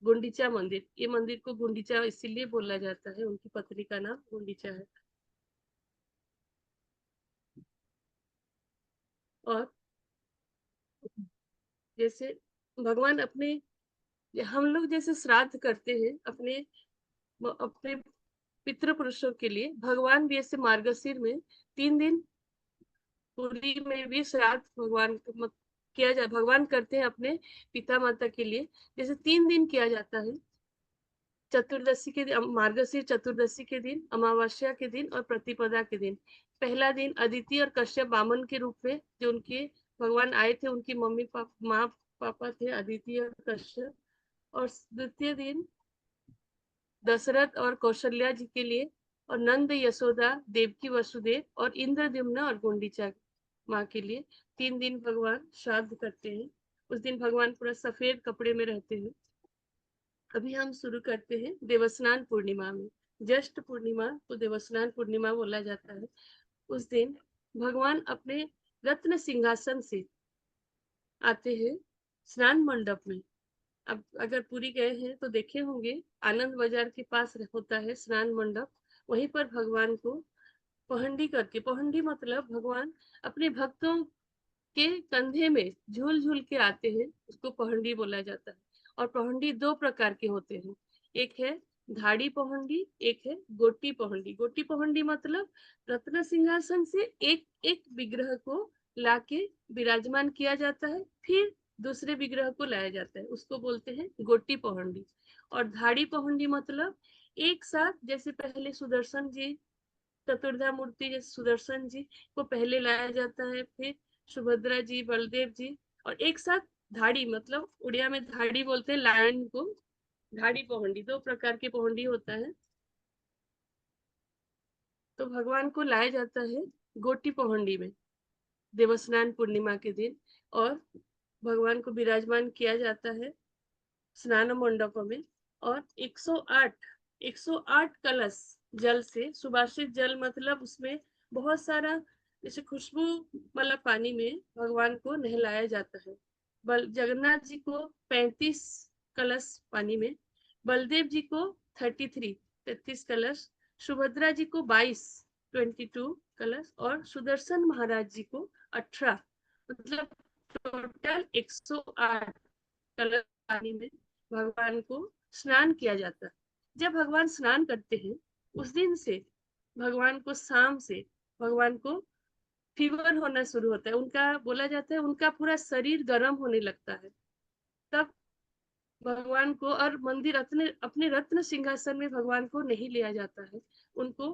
गुंडीचा मंदिर। ये मंदिर को गुंडीचा इसीलिए बोला जाता है, उनकी पत्नी का नाम गुंडीचा है। और जैसे भगवान अपने, हम लोग जैसे श्राद्ध करते हैं अपने अपने पितृ पुरुषों के लिए, भगवान भी ऐसे मार्गशीर में 3 दिन पूरी में भी श्राद्ध भगवान को किया जा, भगवान करते हैं अपने पिता माता के लिए। जैसे 3 दिन किया जाता है, चतुर्दशी के दिन, मार्गशीर चतुर्दशी के दिन, अमावस्या के दिन और प्रतिपदा के दिन। पहला दिन अदिति और कश्यप वामन के रूप में जो उनके भगवान आए थे, उनकी मम्मी पापा माँ पापा थे अदिति और कश्यप। और द्वितीय दिन दशरथ और कौशल्या जी के लिए, और नंद यशोदा देवकी वसुदेव और इंद्रद्युम्न और गुंडीचा माँ के लिए 3 दिन भगवान श्राद्ध करते हैं। उस दिन भगवान पूरा सफेद कपड़े में रहते हैं। अभी हम शुरू करते हैं देवस्नान पूर्णिमा में। ज्येष्ठ पूर्णिमा को देवस्नान पूर्णिमा बोला जाता है। उस दिन भगवान अपने रत्न सिंहासन से आते हैं स्नान मंडप में। अब अगर पुरी गए हैं तो देखे होंगे, आनंद बाजार के पास होता है स्नान मंडप। वहीं पर भगवान को पहंडी करके, पहंडी मतलब भगवान अपने भक्तों के कंधे में झूल झूल के आते हैं, उसको पहंडी बोला जाता है। और पहंडी 2 प्रकार के होते हैं, एक है धाड़ी पहंडी, एक है गोटी पहंडी। गोटी पहंडी मतलब रत्न सिंहासन से एक एक विग्रह को लाके विराजमान किया जाता है, फिर दूसरे विग्रह को लाया जाता है, उसको बोलते हैं गोटी पहंडी। और धाड़ी पहंडी मतलब एक साथ, जैसे पहले सुदर्शन जी, चतुर्धा मूर्ति जैसे सुदर्शन जी को पहले लाया जाता है, फिर सुभद्रा जी, बलदेव जी, और एक साथ धाड़ी, मतलब उड़िया में धाड़ी बोलते हैं लायन को। धाड़ी पहंडी 2 प्रकार के पहंडी होता है। तो भगवान को लाया जाता है गोटी पहंडी में देवस्नान पूर्णिमा के दिन, और भगवान को विराजमान किया जाता है स्नान मंडप में। और 108 कलश जल से, सुभाषित जल मतलब उसमें बहुत सारा जैसे खुशबू वाला पानी में भगवान को नहलाया जाता है। जगन्नाथ जी को 35 कलश पानी में, बलदेव जी को 33 कलश, सुभद्रा जी को 22 कलश, और सुदर्शन महाराज जी को 18, मतलब टोटल 108 कलश पानी में भगवान को स्नान किया जाता है। जब भगवान स्नान करते हैं उस दिन से भगवान को, शाम से भगवान को फीवर होना शुरू होता है। उनका बोला जाता है उनका पूरा शरीर गर्म होने लगता है। तब भगवान को, और मंदिर अपने रत्न सिंहासन में भगवान को नहीं लिया जाता है, उनको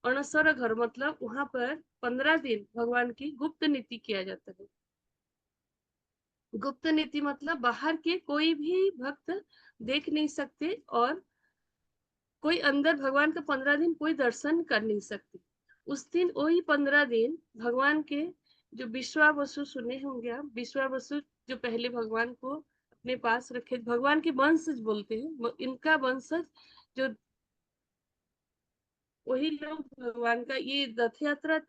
अणसर घर, मतलब वहां पर 15 दिन भगवान की गुप्त नीति किया जाता है। गुप्त नीति मतलब बाहर के कोई भी भक्त देख नहीं सकते, और कोई अंदर भगवान का 15 दिन कोई दर्शन कर नहीं सकते। उस दिन वही 15 दिन भगवान के जो विश्वावसु सुने होंगे आप, विश्वावसु जो पहले भगवान को अपने पास रखे, भगवान के वंशज बोलते हैं, इनका वंशज जो, वही लोग भगवान का ये रथ यात्रा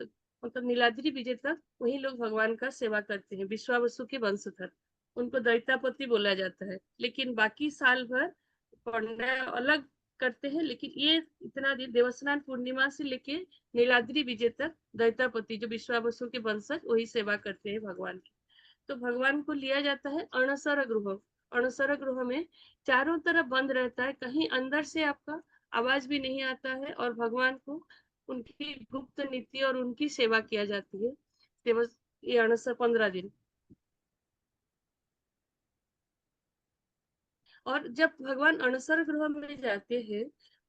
मतलब नीलाद्री विजय तक वही लोग भगवान का सेवा करते हैं, विश्वावसु के वंशधर। उनको दैतापति बोला जाता है। लेकिन बाकी साल भर पंडा अलग करते हैं, लेकिन ये इतना दिन देवस्नान पूर्णिमा से लेके नीलाद्री विजय तक दैतापति जो विश्वावसु के वंशज वही सेवा करते हैं भगवान की। तो भगवान को लिया जाता है अणसर गृह। अणसर गृह में चारों तरफ बंद रहता है, कहीं अंदर से आपका आवाज भी नहीं आता है, और भगवान को उनकी गुप्त नीति और उनकी सेवा किया जाती है। ये अणसर 15 दिन। और जब भगवान अणसर गृह में जाते हैं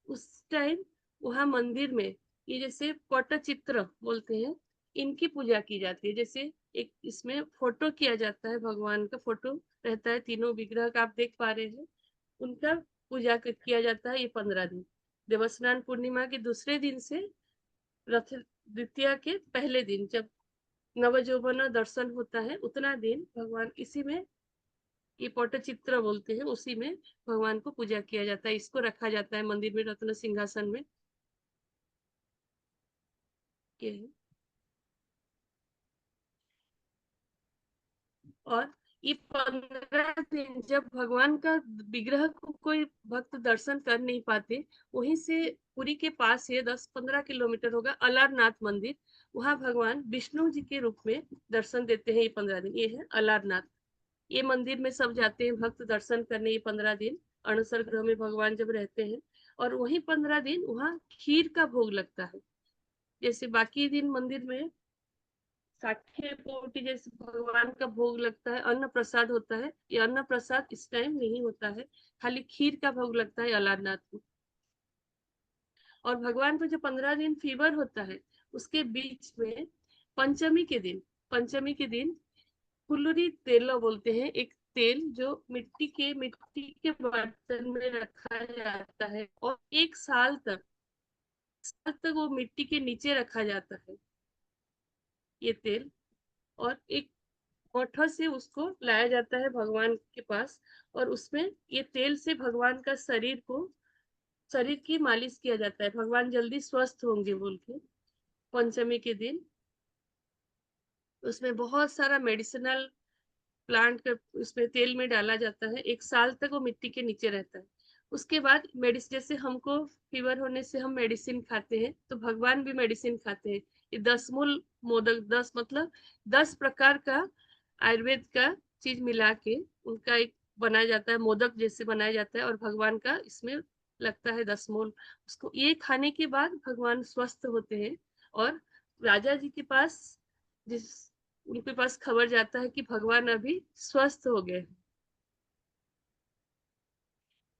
उस टाइम वहां मंदिर में ये जैसे पटचित्र बोलते हैं, इनकी पूजा की जाती है। जैसे एक इसमें फोटो किया जाता है, भगवान का फोटो रहता है, तीनों विग्रह का आप देख पा रहे हैं, उनका पूजा किया जाता है ये 15 दिन। देवस्नान पूर्णिमा के दूसरे दिन से रथ द्वितीया के पहले दिन जब नवजौवन दर्शन होता है उतना दिन भगवान इसी में, ये पट्टचित्र बोलते हैं, उसी में भगवान को पूजा किया जाता है। इसको रखा जाता है मंदिर में रत्न सिंहासन में। ये है। और ये 15 दिन जब भगवान का विग्रह को कोई भक्त दर्शन कर नहीं पाते, वहीं से पुरी के पास है 10-15 किलोमीटर होगा अलारनाथ मंदिर, वहां भगवान विष्णु जी के रूप में दर्शन देते हैं ये 15 दिन। ये है अलारनाथ, ये मंदिर में सब जाते हैं भक्त दर्शन करने ये 15 दिन। अणसर गृह में भगवान जब रहते हैं और वही 15 दिन वहाँ खीर का भोग लगता है। जैसे बाकी दिन मंदिर में 60 कोटि जैसे भगवान का भोग लगता है, अन्न प्रसाद होता है, ये अन्न प्रसाद इस टाइम नहीं होता है, खाली खीर का भोग लगता है अलारनाथ में। और भगवान को जो 15 दिन फीवर होता है उसके बीच में पंचमी के दिन फुलुरी तेल बोलते हैं, एक तेल जो मिट्टी के बर्तन में रखा जाता है और एक साल तक वो मिट्टी के नीचे रखा जाता है ये तेल। और एक मोटर से उसको लाया जाता है भगवान के पास और उसमें ये तेल से भगवान का शरीर की मालिश किया जाता है, भगवान जल्दी स्वस्थ होंगे बोल के। पंचमी के दिन उसमें बहुत सारा मेडिसिनल प्लांट का उसमें तेल में डाला जाता है, एक साल तक वो मिट्टी के नीचे रहता है। उसके बाद मेडिसिन, जैसे हमको फीवर होने से हम मेडिसिन खाते हैं तो भगवान भी मेडिसिन खाते हैं। ये 10 मूल मोदक, 10 मतलब 10 प्रकार का आयुर्वेद का चीज मिला के उनका एक बनाया जाता है, मोदक जैसे बनाया जाता है और भगवान का इसमें लगता है 10 मूल। उसको ये खाने के बाद भगवान स्वस्थ होते हैं और राजा जी के पास उनके पास खबर जाता है कि भगवान अभी स्वस्थ हो गए।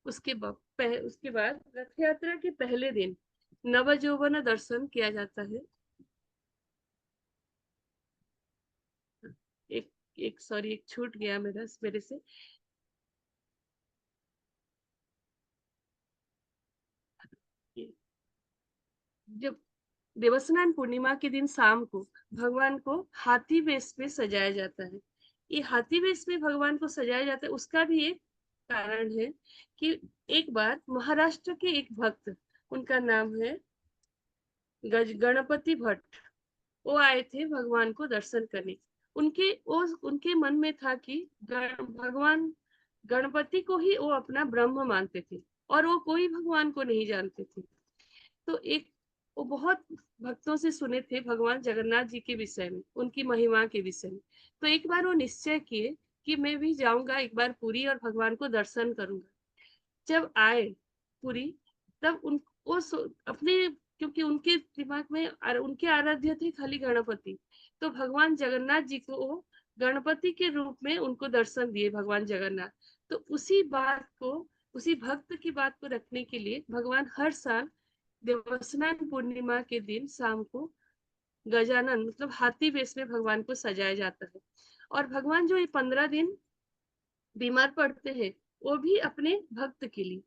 उसके बाद रथ यात्रा के पहले दिन नवजौवन दर्शन किया जाता है। एक छूट गया मेरे से। जब देवस्नान पूर्णिमा के दिन शाम को भगवान को हाथी वेश में सजाया जाता है। ये हाथी वेश में भगवान को सजाया जाता है, उसका भी एक कारण है कि एक बार महाराष्ट्र के एक भक्त, उनका नाम है गणपति भट्ट, वो आए थे भगवान को दर्शन करने। उनके मन में था कि भगवान गणपति को ही वो अपना ब्रह्म मानते थे और वो कोई भगवान को नहीं जानते थे। तो वो बहुत भक्तों से सुने थे भगवान जगन्नाथ जी के विषय में, उनकी महिमा के विषय में। तो एक बार वो निश्चय किए कि मैं भी जाऊंगा एक बार पुरी और भगवान को दर्शन करूंगा। जब आए पुरी तब अपने, क्योंकि उनके दिमाग में उनके आराध्य थे खाली गणपति, तो भगवान जगन्नाथ जी को गणपति के रूप में उनको दर्शन दिए भगवान जगन्नाथ। तो उसी भक्त की बात को रखने के लिए भगवान हर साल देवस्नान पूर्णिमा के दिन शाम को गजानन मतलब हाथी वेश में भगवान को सजाया जाता है। और भगवान जो ये 15 दिन बीमार पड़ते हैं वो भी अपने भक्त के लिए,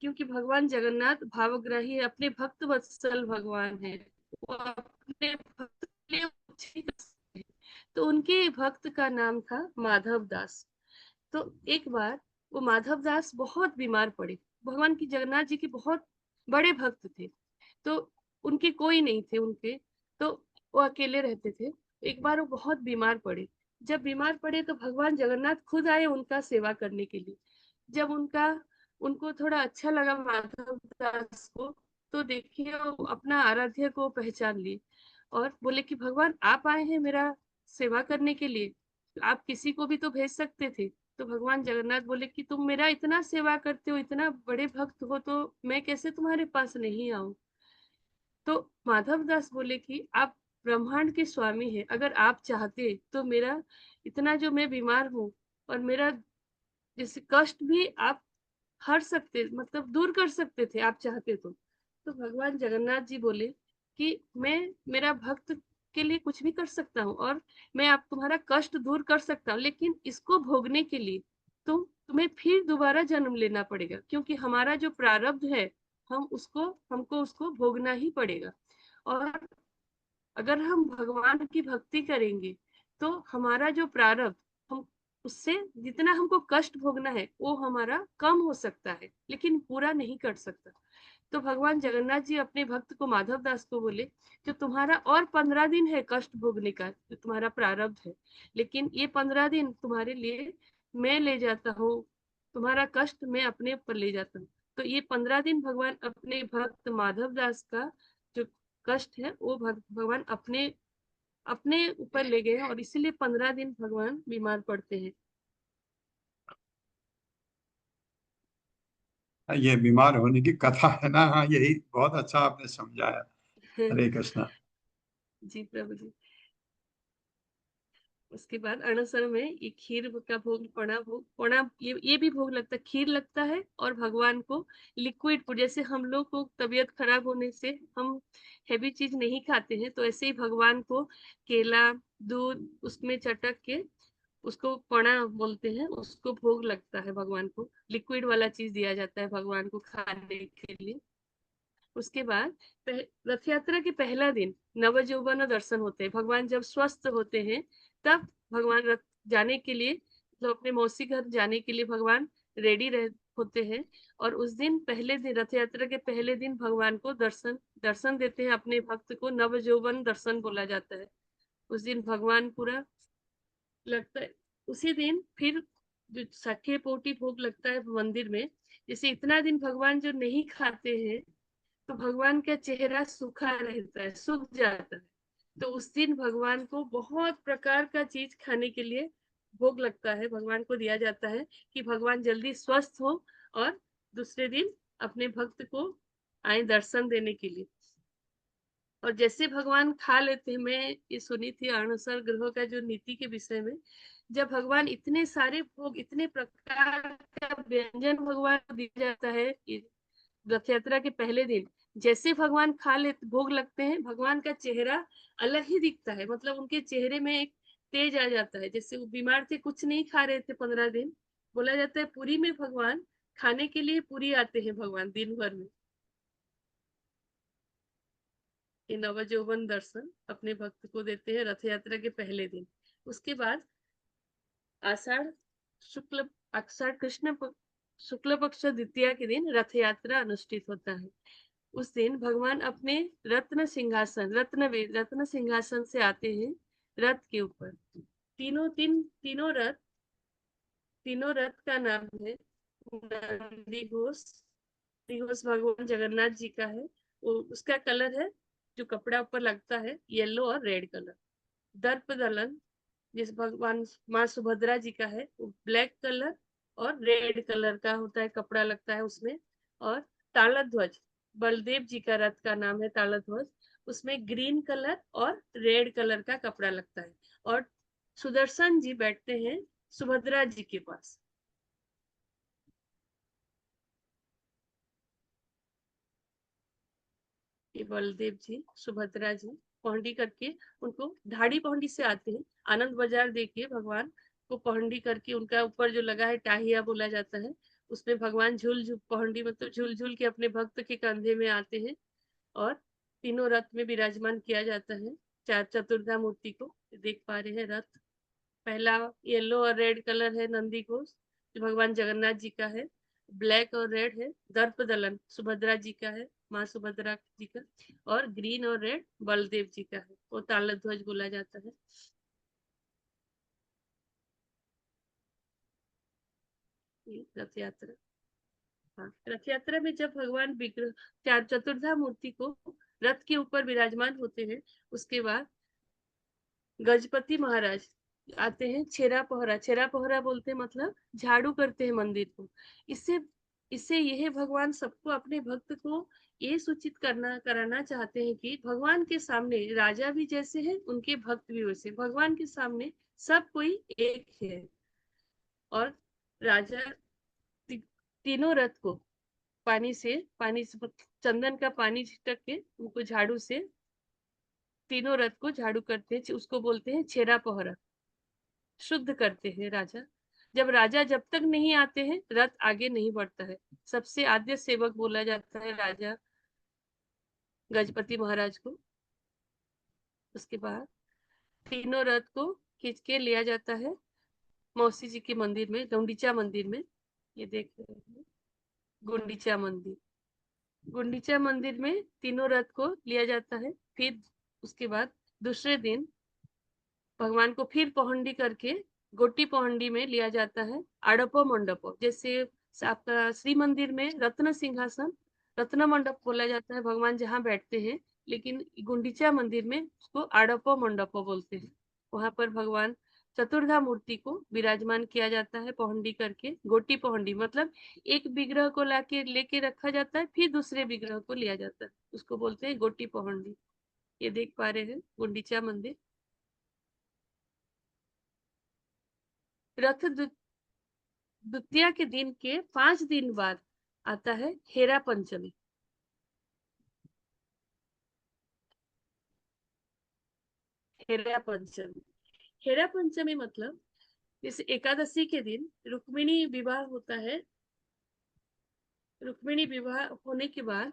क्योंकि भगवान जगन्नाथ भावग्राही है, अपने भक्त वत्सल भगवान है, वो अपने भक्त के लिए कुछ भी कर सकते हैं। तो उनके भक्त का नाम था माधव दास। तो एक बार वो माधव दास बहुत बीमार पड़े, भगवान की जगन्नाथ जी के बहुत बड़े भक्त थे, तो उनके कोई नहीं थे उनके, तो वो अकेले रहते थे। एक बार वो बहुत बीमार पड़े, जब बीमार पड़े तो भगवान जगन्नाथ खुद आए उनका सेवा करने के लिए। जब उनको थोड़ा अच्छा लगा माधव दास को, तो देखिए वो अपना आराध्य को पहचान लिए और बोले कि भगवान आप आए हैं मेरा सेवा करने के लिए, आप किसी को भी तो भेज सकते थे। तो भगवान जगन्नाथ बोले कि तुम मेरा इतना सेवा करते हो, इतना बड़े भक्त हो, तो मैं कैसे तुम्हारे पास नहीं आऊं। तो माधव दास बोले कि आप ब्रह्मांड के स्वामी हैं, अगर आप चाहते तो मेरा इतना जो मैं बीमार हूँ और मेरा जैसे कष्ट भी आप हर सकते, मतलब दूर कर सकते थे आप चाहते तो भगवान जगन्नाथ जी बोले कि मैं मेरा भक्त के लिए कुछ भी कर सकता हूँ और मैं आप तुम्हारा कष्ट दूर कर सकता हूँ, लेकिन इसको भोगने के लिए तुम तुम्हें फिर दोबारा जन्म लेना पड़ेगा, क्योंकि हमारा जो प्रारब्ध है हमको उसको भोगना ही पड़ेगा। और अगर हम भगवान की भक्ति करेंगे तो हमारा जो प्रारब्ध, हम उससे जितना हमको कष्ट भोगना है वो हमारा कम हो सकता है, लेकिन पूरा नहीं कर सकता। तो भगवान जगन्नाथ जी अपने भक्त को, माधव दास को बोले, जो तुम्हारा और 15 दिन है कष्ट भोगने का, जो तुम्हारा प्रारब्ध है, लेकिन ये 15 दिन तुम्हारे लिए मैं ले जाता हूँ, तुम्हारा कष्ट मैं अपने ऊपर ले जाता हूँ। तो ये 15 दिन भगवान अपने भक्त माधव दास का जो कष्ट है वो भगवान अपने अपने ऊपर ले गए हैं, और इसीलिए 15 दिन भगवान बीमार पड़ते हैं। ये बीमार होने की कथा है ना। हाँ, यही बहुत अच्छा आपने समझाया। हरे कृष्णा। जी प्रभु जी। उसके बाद अनसर में ये खीर का भोग, पड़ा ये भी भोग लगता है, खीर लगता है। और भगवान को लिक्विड फूड, जैसे हम लोग को तबीयत खराब होने से हम हैवी चीज नहीं खाते हैं, तो ऐसे ही भगवान को केला, दूध उसमें चटक के उसको पड़ा बोलते हैं, उसको भोग लगता है। भगवान को लिक्विड वाला चीज दिया जाता है भगवान को खाने के लिए। उसके बाद रथ यात्रा के पहला दिन नवयौवन दर्शन होते हैं। भगवान जब स्वस्थ होते हैं तब भगवान रथ जाने के लिए, तो अपने मौसी घर जाने के लिए भगवान रेडी होते हैं। और उस दिन, पहले दिन, रथ यात्रा के पहले दिन भगवान को दर्शन देते हैं अपने भक्त को। नवयौवन दर्शन बोला जाता है। उस दिन भगवान पूरा लगता है। उसी दिन फिर जो षठ्य पोटी भोग लगता है मंदिर में। जैसे इतना दिन भगवान जो नहीं खाते हैं, तो भगवान का चेहरा सूखा रहता है, सूख जाता है। तो उस दिन भगवान को बहुत प्रकार का चीज खाने के लिए भोग लगता है, भगवान को दिया जाता है, कि भगवान जल्दी स्वस्थ हो और दूसरे दिन अपने भक्त को आए दर्शन देने के लिए। और जैसे भगवान खा लेते हैं, मैं ये सुनी थी अणुसर ग्रह का जो नीति के विषय में, जब भगवान इतने सारे भोग, इतने प्रकार का व्यंजन भगवान को दिया जाता है रथ यात्रा के पहले दिन, जैसे भगवान खा ले, भोग लगते हैं, भगवान का चेहरा अलग ही दिखता है। मतलब उनके चेहरे में एक तेज आ जाता है। जैसे वो बीमार थे, कुछ नहीं खा रहे थे 15 दिन, बोला जाता है पुरी में भगवान खाने के लिए पुरी आते हैं भगवान दिन भर में। ये नवयौवन दर्शन अपने भक्त को देते हैं रथ यात्रा के पहले दिन। उसके बाद आषाढ़ आषाढ़ शुक्ल पक्ष द्वितीया के दिन रथ यात्रा अनुष्ठित होता है। उस दिन भगवान अपने रत्न सिंहासन से आते हैं रथ के ऊपर। तीनों रथ का नाम है नंदी घोष। भगवान जगन्नाथ जी का है। उसका कलर है, जो कपड़ा ऊपर लगता है, येलो और रेड कलर। दर्प दलन जिस भगवान माँ सुभद्रा जी का है, वो ब्लैक कलर और रेड कलर का होता है, कपड़ा लगता है उसमें। और तालध्वज, बलदेव जी का रथ का नाम है तालध्वज, उसमें ग्रीन कलर और रेड कलर का कपड़ा लगता है। और सुदर्शन जी बैठते हैं सुभद्रा जी के पास। ये बलदेव जी, सुभद्रा जी पौंडी करके, उनको ढाड़ी पौंडी से आते हैं। आनंद बाजार देखिए, भगवान को पौंडी करके, उनका ऊपर जो लगा है टाहिया बोला जाता है, उसमें भगवान झूल झूल पौंडी, मतलब झूल झूल के अपने भक्त के कंधे में आते हैं। और तीनों रथ में विराजमान किया जाता है। चार चतुर्धा मूर्ति को देख पा रहे हैं। रथ पहला येलो और रेड कलर है नंदी घोष, जो भगवान जगन्नाथ जी का है। ब्लैक और रेड है दर्प दलन, सुभद्रा जी का है, माँ सुभद्रा जी का। और ग्रीन और रेड बलदेव जी का है, वो तालध्वज बोला जाता है। रथ यात्रा, हाँ, रथ यात्रा में जब भगवान विग्रह, चार चतुर्धा मूर्ति को रथ के ऊपर विराजमान होते हैं, उसके बाद गजपति महाराज आते हैं। छेरा पहरा बोलते हैं, मतलब झाड़ू करते हैं मंदिर को। इससे इससे यह भगवान सबको, अपने भक्त को ये सूचित कराना चाहते हैं कि भगवान के सामने राजा भी जैसे हैं, उनके भक्त भी वैसे। भगवान के सामने सब कोई एक है। और राजा तीनों रथ को पानी से चंदन का पानी छिटक के उनको झाड़ू से, तीनों रथ को झाड़ू करते हैं, उसको बोलते हैं छेरा पहरा, शुद्ध करते हैं राजा। जब राजा जब तक नहीं आते हैं रथ आगे नहीं बढ़ता है। सबसे आद्य सेवक बोला जाता है राजा गजपति महाराज को। उसके बाद तीनों रथ को खींच के लिया जाता है मौसी जी के मंदिर में, गुंडीचा मंदिर में। ये देख रहे हैं गुंडीचा मंदिर। गुंडीचा मंदिर में तीनों रथ को लिया जाता है। फिर उसके बाद दूसरे दिन भगवान को फिर पहुंडी करके गोटी पहुंडी में लिया जाता है आड़पो मंडपो। जैसे आपका श्री मंदिर में रत्न सिंहासन, रत्न मंडप बोला जाता है भगवान जहाँ बैठते हैं, लेकिन गुंडीचा मंदिर में उसको आड़पो मंडपो बोलते हैं। वहां पर भगवान चतुर्धा मूर्ति को विराजमान किया जाता है पहुंडी करके। गोटी पहुंडी मतलब एक विग्रह को लाके लेके रखा जाता है, फिर दूसरे विग्रह को लिया जाता है, उसको बोलते हैं गोटी पहुंडी। ये देख पा रहे हैं गुंडीचा मंदिर। रथ द्वितीया के दिन के 5 दिन बाद आता है हेरा पंचमी। हेरा पंचमी, हेरा पंचमी मतलब इस एकादशी के दिन रुक्मिणी विवाह होता है। रुक्मिणी विवाह होने के बाद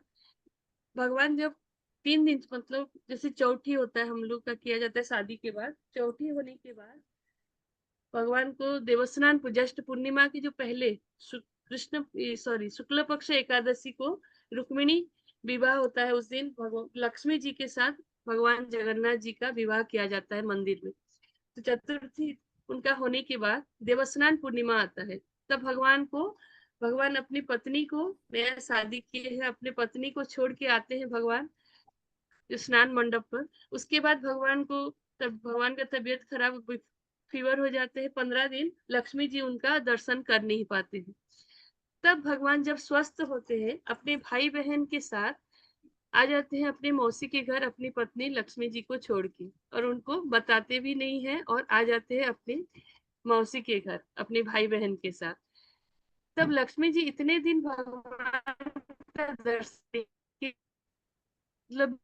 भगवान जब 3 दिन मतलब जैसे चौथी होता है हम लोग का किया जाता है शादी के बाद, चौथी होने के बाद भगवान को देवस्नान ज्येष्ठ पूर्णिमा की जो पहले शुक्ल पक्ष एकादशी को रुक्मिणी विवाह होता है। उस दिन लक्ष्मी जी के साथ भगवान जगन्नाथ जी का विवाह किया जाता है मंदिर में। तो चतुर्थी उनका होने के बाद देवस्नान पूर्णिमा आता है। तब भगवान अपनी पत्नी को, नया शादी किए हैं, अपने पत्नी को छोड़ के आते हैं भगवान स्नान मंडप पर। उसके बाद भगवान का तबीयत खराब, फीवर हो जाते हैं। 15 दिन लक्ष्मी जी उनका दर्शन कर नहीं पाते हैं। तब भगवान जब स्वस्थ होते हैं अपने भाई बहन के साथ आ जाते हैं अपने मौसी के घर, अपनी पत्नी लक्ष्मी जी को छोड़ के, और उनको बताते भी नहीं है और आ जाते हैं अपने मौसी के घर अपने भाई बहन के साथ। तब लक्ष्मी जी इतने दिन भगवान का दर्शन मतलब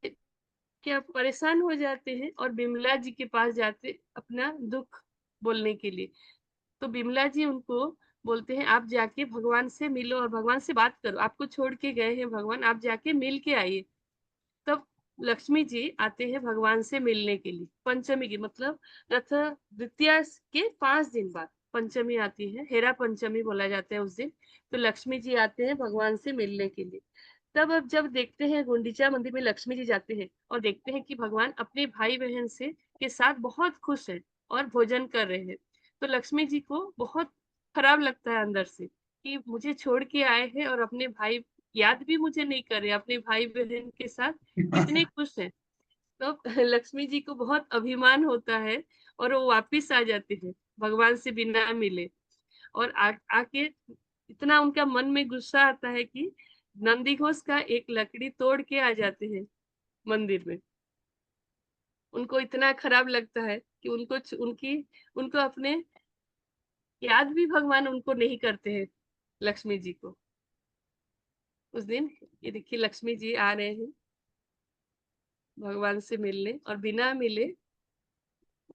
क्या परेशान हो जाते हैं और बिमला जी के पास जाते अपना दुख बोलने के लिए। तो बिमला जी उनको बोलते हैं आप जाके भगवान से मिलो और भगवान से बात करो, आपको छोड़ के गए हैं भगवान, आप जाके मिल के आइए। तब लक्ष्मी जी आते हैं भगवान से मिलने के लिए पंचमी की मतलब रथ द्वितीया के 5 दिन बाद पंचमी आती है, हेरा पंचमी बोला जाता है उस दिन। तो लक्ष्मी जी आते हैं भगवान से मिलने के लिए। तब अब जब देखते हैं गुंडीचा मंदिर में लक्ष्मी जी जाते हैं और देखते हैं कि भगवान अपने भाई बहन से के साथ बहुत खुश है और भोजन कर रहे हैं, तो लक्ष्मी जी को बहुत खराब लगता है अंदर से कि मुझे छोड़ के आए हैं और अपने भाई याद भी मुझे नहीं कर रहे, अपने भाई बहन के साथ कितने खुश हैं। तो लक्ष्मी जी को बहुत अभिमान होता है और वो वापिस आ जाते हैं भगवान से बिना मिले। और आके इतना उनका मन में गुस्सा आता है कि नंदी घोष का एक लकड़ी तोड़ के आ जाते हैं मंदिर में। उनको इतना खराब लगता है कि उनको अपने याद भी भगवान उनको नहीं करते हैं लक्ष्मी जी को। उस दिन ये देखिए लक्ष्मी जी आ रहे हैं भगवान से मिलने और बिना मिले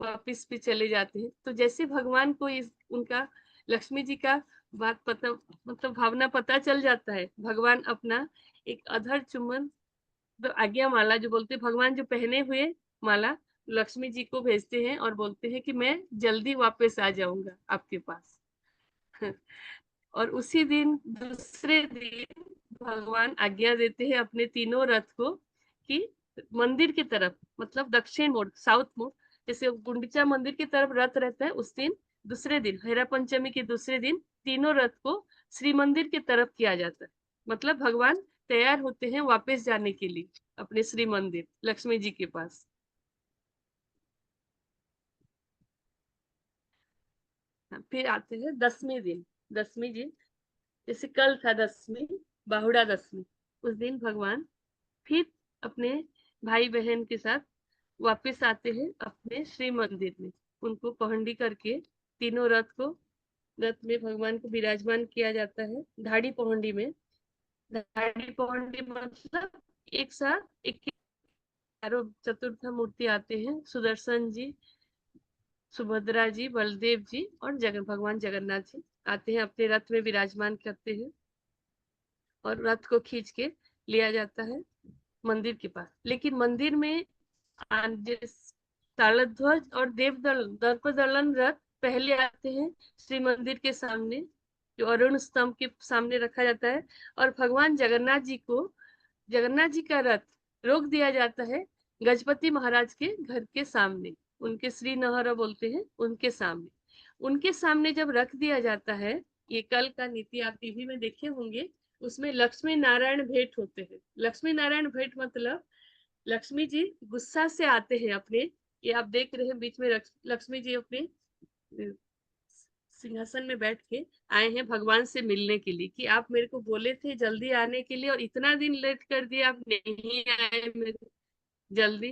वापिस भी चले जाते हैं। तो जैसे भगवान को उनका लक्ष्मी जी का बात पता मतलब भावना पता चल जाता है, भगवान अपना एक अधर चुम्बन तो आज्ञा माला जो बोलते भगवान जो पहने हुए माला लक्ष्मी जी को भेजते हैं और बोलते हैं कि मैं जल्दी वापस आ जाऊंगा आपके पास। और उसी दिन दूसरे दिन भगवान आज्ञा देते हैं अपने तीनों रथ को कि मंदिर की तरफ मतलब दक्षिण मोड़ साउथ मोड़, जैसे गुंडीचा मंदिर की तरफ रथ रहता है उस दिन दूसरे दिन हेरा पंचमी के दूसरे दिन तीनों रथ को श्री मंदिर की तरफ किया जाता है। मतलब भगवान तैयार होते हैं वापस जाने के लिए अपने श्री मंदिर लक्ष्मी जी के पास। फिर आते हैं 10वें दिन। 10वीं दिन जैसे कल था 10वीं बाहुड़ा दशमी, उस दिन भगवान फिर अपने भाई बहन के साथ वापस आते हैं अपने श्री मंदिर में। उनको पहंडी करके तीनों रथ में भगवान को विराजमान किया जाता है धाड़ी पहंडी में। धाड़ी पहंडी मतलब एक साथ एक चारों चतुर्थ मूर्ति आते हैं, सुदर्शन जी सुभद्रा जी, बलदेव जी और भगवान जगन्नाथ जी आते हैं, अपने रथ में विराजमान करते हैं और रथ को खींच के लिया जाता है मंदिर के पास। लेकिन मंदिर में तालध्वज और दर्पदलन रथ पहले आते हैं श्री मंदिर के सामने, जो अरुण स्तंभ के सामने रखा जाता है, और भगवान जगन्नाथ जी का रथ रोक दिया जाता है गजपति महाराज के घर के सामने, उनके श्री नहर बोलते हैं, उनके सामने जब रख दिया जाता है। ये कल का नीति आप टीवी में देखे होंगे, उसमें लक्ष्मी नारायण भेंट होते हैं। लक्ष्मी नारायण भेंट मतलब लक्ष्मी जी गुस्सा से आते हैं अपने, ये आप देख रहे हैं बीच में लक्ष्मी जी अपने सिंहासन में बैठ के आए हैं भगवान से मिलने के लिए, कि आप मेरे को बोले थे जल्दी आने के लिए और इतना दिन लेट कर दिया, आप नहीं आए मेरे जल्दी,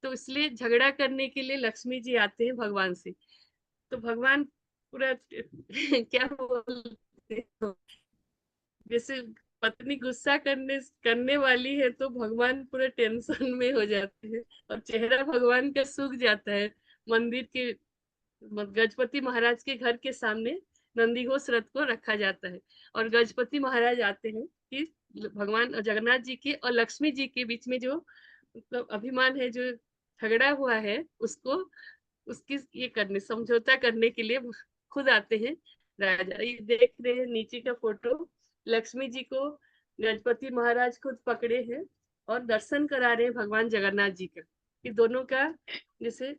तो इसलिए झगड़ा करने के लिए लक्ष्मी जी आते हैं भगवान से। तो भगवान पूरा क्या बोलते हैं, जैसे पत्नी गुस्सा करने वाली है तो भगवान पूरे टेंशन में हो जाते हैं और चेहरा भगवान का सूख जाता है। मंदिर के गजपति महाराज के घर के सामने नंदीघोष रथ को रखा जाता है और गजपति महाराज आते हैं कि भगवान जगन्नाथ जी के और लक्ष्मी जी के बीच में जो मतलब अभिमान है, जो झगड़ा हुआ है, उसको उसकी ये करने समझौता करने के लिए खुद आते हैं राजा। ये देख रहे हैं नीचे का फोटो, लक्ष्मी जी को गणपति महाराज खुद पकड़े हैं और दर्शन करा रहे हैं भगवान जगन्नाथ जी का, कि दोनों का जैसे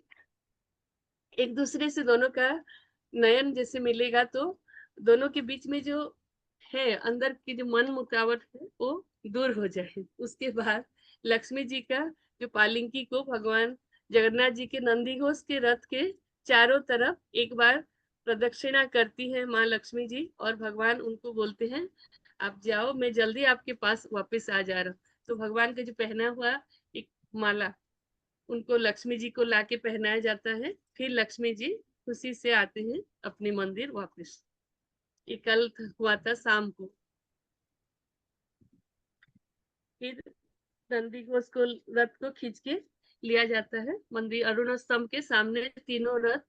एक दूसरे से दोनों का नयन जैसे मिलेगा तो दोनों के बीच में जो है अंदर की जो मन मुटावट है वो दूर हो जाए। उसके बाद लक्ष्मी जी का जो पालिंकी को भगवान जगन्नाथ जी के नंदीघोष के रथ के चारों तरफ एक बार प्रदक्षिणा करती है माँ लक्ष्मी जी, और भगवान उनको बोलते हैं आप जाओ, मैं जल्दी आपके पास वापस आ जा रहा हूँ। तो भगवान का जो पहना हुआ एक माला उनको लक्ष्मी जी को लाके पहनाया जाता है, फिर लक्ष्मी जी खुशी से आते हैं अपने मंदिर वापस। ये कल हुआ था शाम को। फिर नंदी घोष को रथ को खींच के लिया जाता है मंदिर, अरुण स्तंभ के सामने तीनों रथ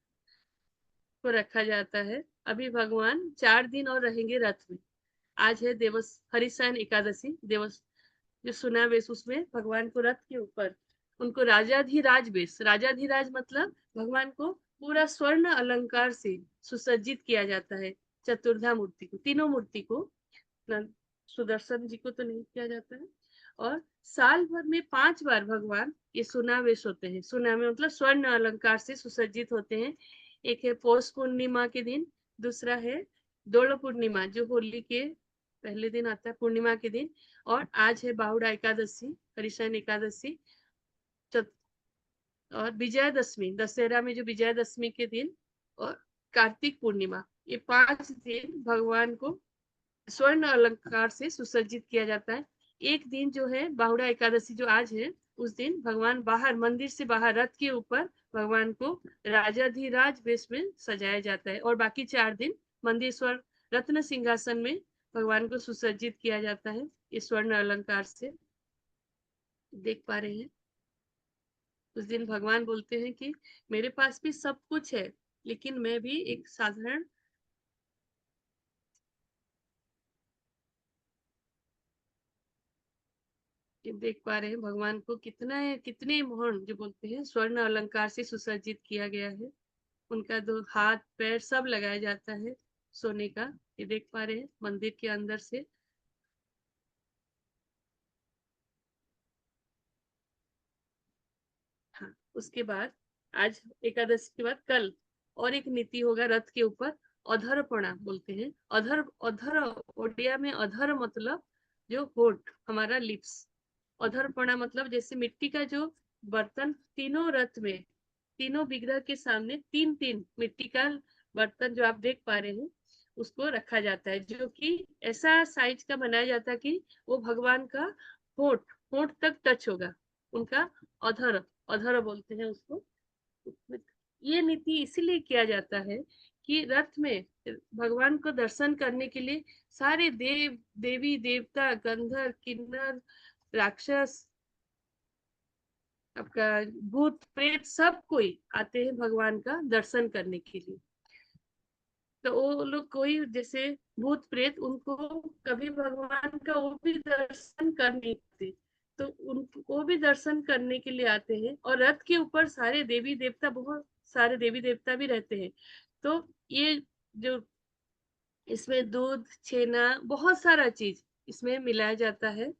को रखा जाता है। अभी भगवान 4 दिन और रहेंगे रथ में। आज है देवस हरिशयन एकादशी दिवस, जो सुना बेस, उसमें भगवान को रथ के ऊपर उनको राजाधिराज बेस, राजाधिराज मतलब भगवान को पूरा स्वर्ण अलंकार से सुसज्जित किया जाता है। चतुर्धा मूर्ति को, तीनों मूर्ति को, सुदर्शन जी को तो नहीं किया जाता है। और साल भर में 5 बार भगवान ये सुनावेश होते हैं। सुनावे मतलब स्वर्ण अलंकार से सुसज्जित होते हैं। एक है पौष पूर्णिमा के दिन, दूसरा है दोल पूर्णिमा जो होली के पहले दिन आता है पूर्णिमा के दिन, और आज है बाहुड़ा एकादशी, हरिशयन एकादशी, और विजयादशमी दशहरा में जो विजयादशमी के दिन, और कार्तिक पूर्णिमा। ये 5 दिन भगवान को स्वर्ण अलंकार से सुसज्जित किया जाता है। एक दिन जो है बाहुड़ा एकादशी जो आज है, उस दिन भगवान बाहर मंदिर से बाहर रथ के ऊपर भगवान को राजाधिराज वेश में सजाया जाता है, और बाकी 4 दिन मंदिर स्वर्ण रत्न सिंहासन में भगवान को सुसज्जित किया जाता है इस स्वर्ण अलंकार से। देख पा रहे हैं उस दिन भगवान बोलते हैं कि मेरे पास भी सब कुछ है, लेकिन मैं भी एक साधारण देख पा रहे हैं भगवान को कितने मोहन जो बोलते हैं स्वर्ण अलंकार से सुसज्जित किया गया है। उनका 2 हाथ पैर सब लगाया जाता है सोने का, ये देख पा रहे हैं मंदिर के अंदर से। हाँ, उसके बाद आज एकादशी के बाद कल और एक नीति होगा रथ के ऊपर, अधरपणा बोलते हैं। अधर ओडिया में अधर मतलब जो होठ, हमारा लिप्स। अधरपणा मतलब जैसे मिट्टी का जो बर्तन तीनों रथ में, तीनों विग्रह के सामने 3-3 मिट्टी का बर्तन जो आप देख पा रहे हैं उसको रखा जाता है, जो कि ऐसा साइज का बनाया जाता है कि वो भगवान का होठ होठ तक टच होगा, उनका अधर अधर बोलते हैं उसको। ये नीति इसीलिए किया जाता है कि रथ में भगवान को दर्शन करने के लिए सारे देव देवी देवता गंधर्व किन्नर राक्षस आपका भूत प्रेत सब कोई आते हैं भगवान का दर्शन करने के लिए। तो वो लोग कोई जैसे भूत प्रेत उनको कभी भगवान का वो भी दर्शन कर नहीं पाते, तो उनको भी दर्शन करने के लिए आते हैं। और रथ के ऊपर सारे देवी देवता, बहुत सारे देवी देवता भी रहते हैं। तो ये जो इसमें दूध छेना बहुत सारा चीज इसमें मिलाया जाता है,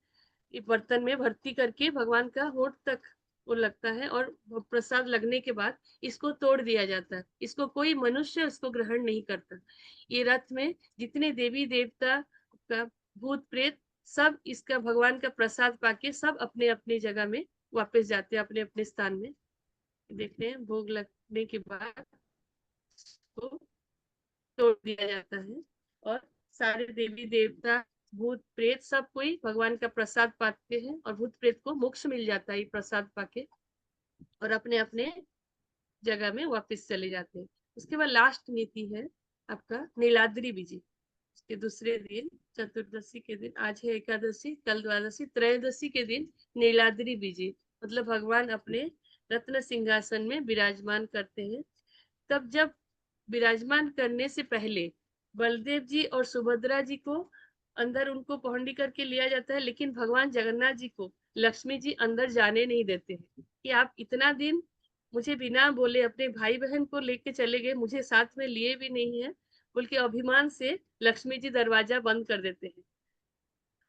ये बर्तन में भर्ती करके भगवान का होठ तक वो लगता है, और प्रसाद लगने के बाद इसको तोड़ दिया जाता है। इसको कोई मनुष्य इसको ग्रहण नहीं करता। ये रथ में जितने देवी देवता का भूत प्रेत सब इसका भगवान का प्रसाद पाके सब अपने अपने जगह में वापस जाते हैं, अपने अपने स्थान में। देखते हैं भोग लगने के बाद इसको तोड़ दिया जाता है, और सारे देवी देवता भूत प्रेत सब कोई भगवान का प्रसाद पाते हैं, और भूत प्रेत को मोक्ष मिल जाता है ये प्रसाद पाके, और अपने अपने जगह में वापस चले जाते हैं। उसके बाद लास्ट नीति है आपका नीलाद्री विजय। उसके दूसरे दिन चतुर्दशी के दिन, आज है एकादशी, कल द्वादशी, त्रयोदशी के दिन नीलाद्री विजय, मतलब भगवान अपने रत्न सिंहासन में विराजमान करते हैं। तब जब विराजमान करने से पहले बलदेव जी और सुभद्रा जी को अंदर उनको पहुंडी करके लिया जाता है, लेकिन भगवान जगन्नाथ जी को लक्ष्मी जी अंदर जाने नहीं देते हैं कि आप इतना दिन मुझे बिना बोले अपने भाई बहन को लेके चले गए, मुझे साथ में लिए भी नहीं है बोल के अभिमान से लक्ष्मी जी दरवाजा बंद कर देते हैं।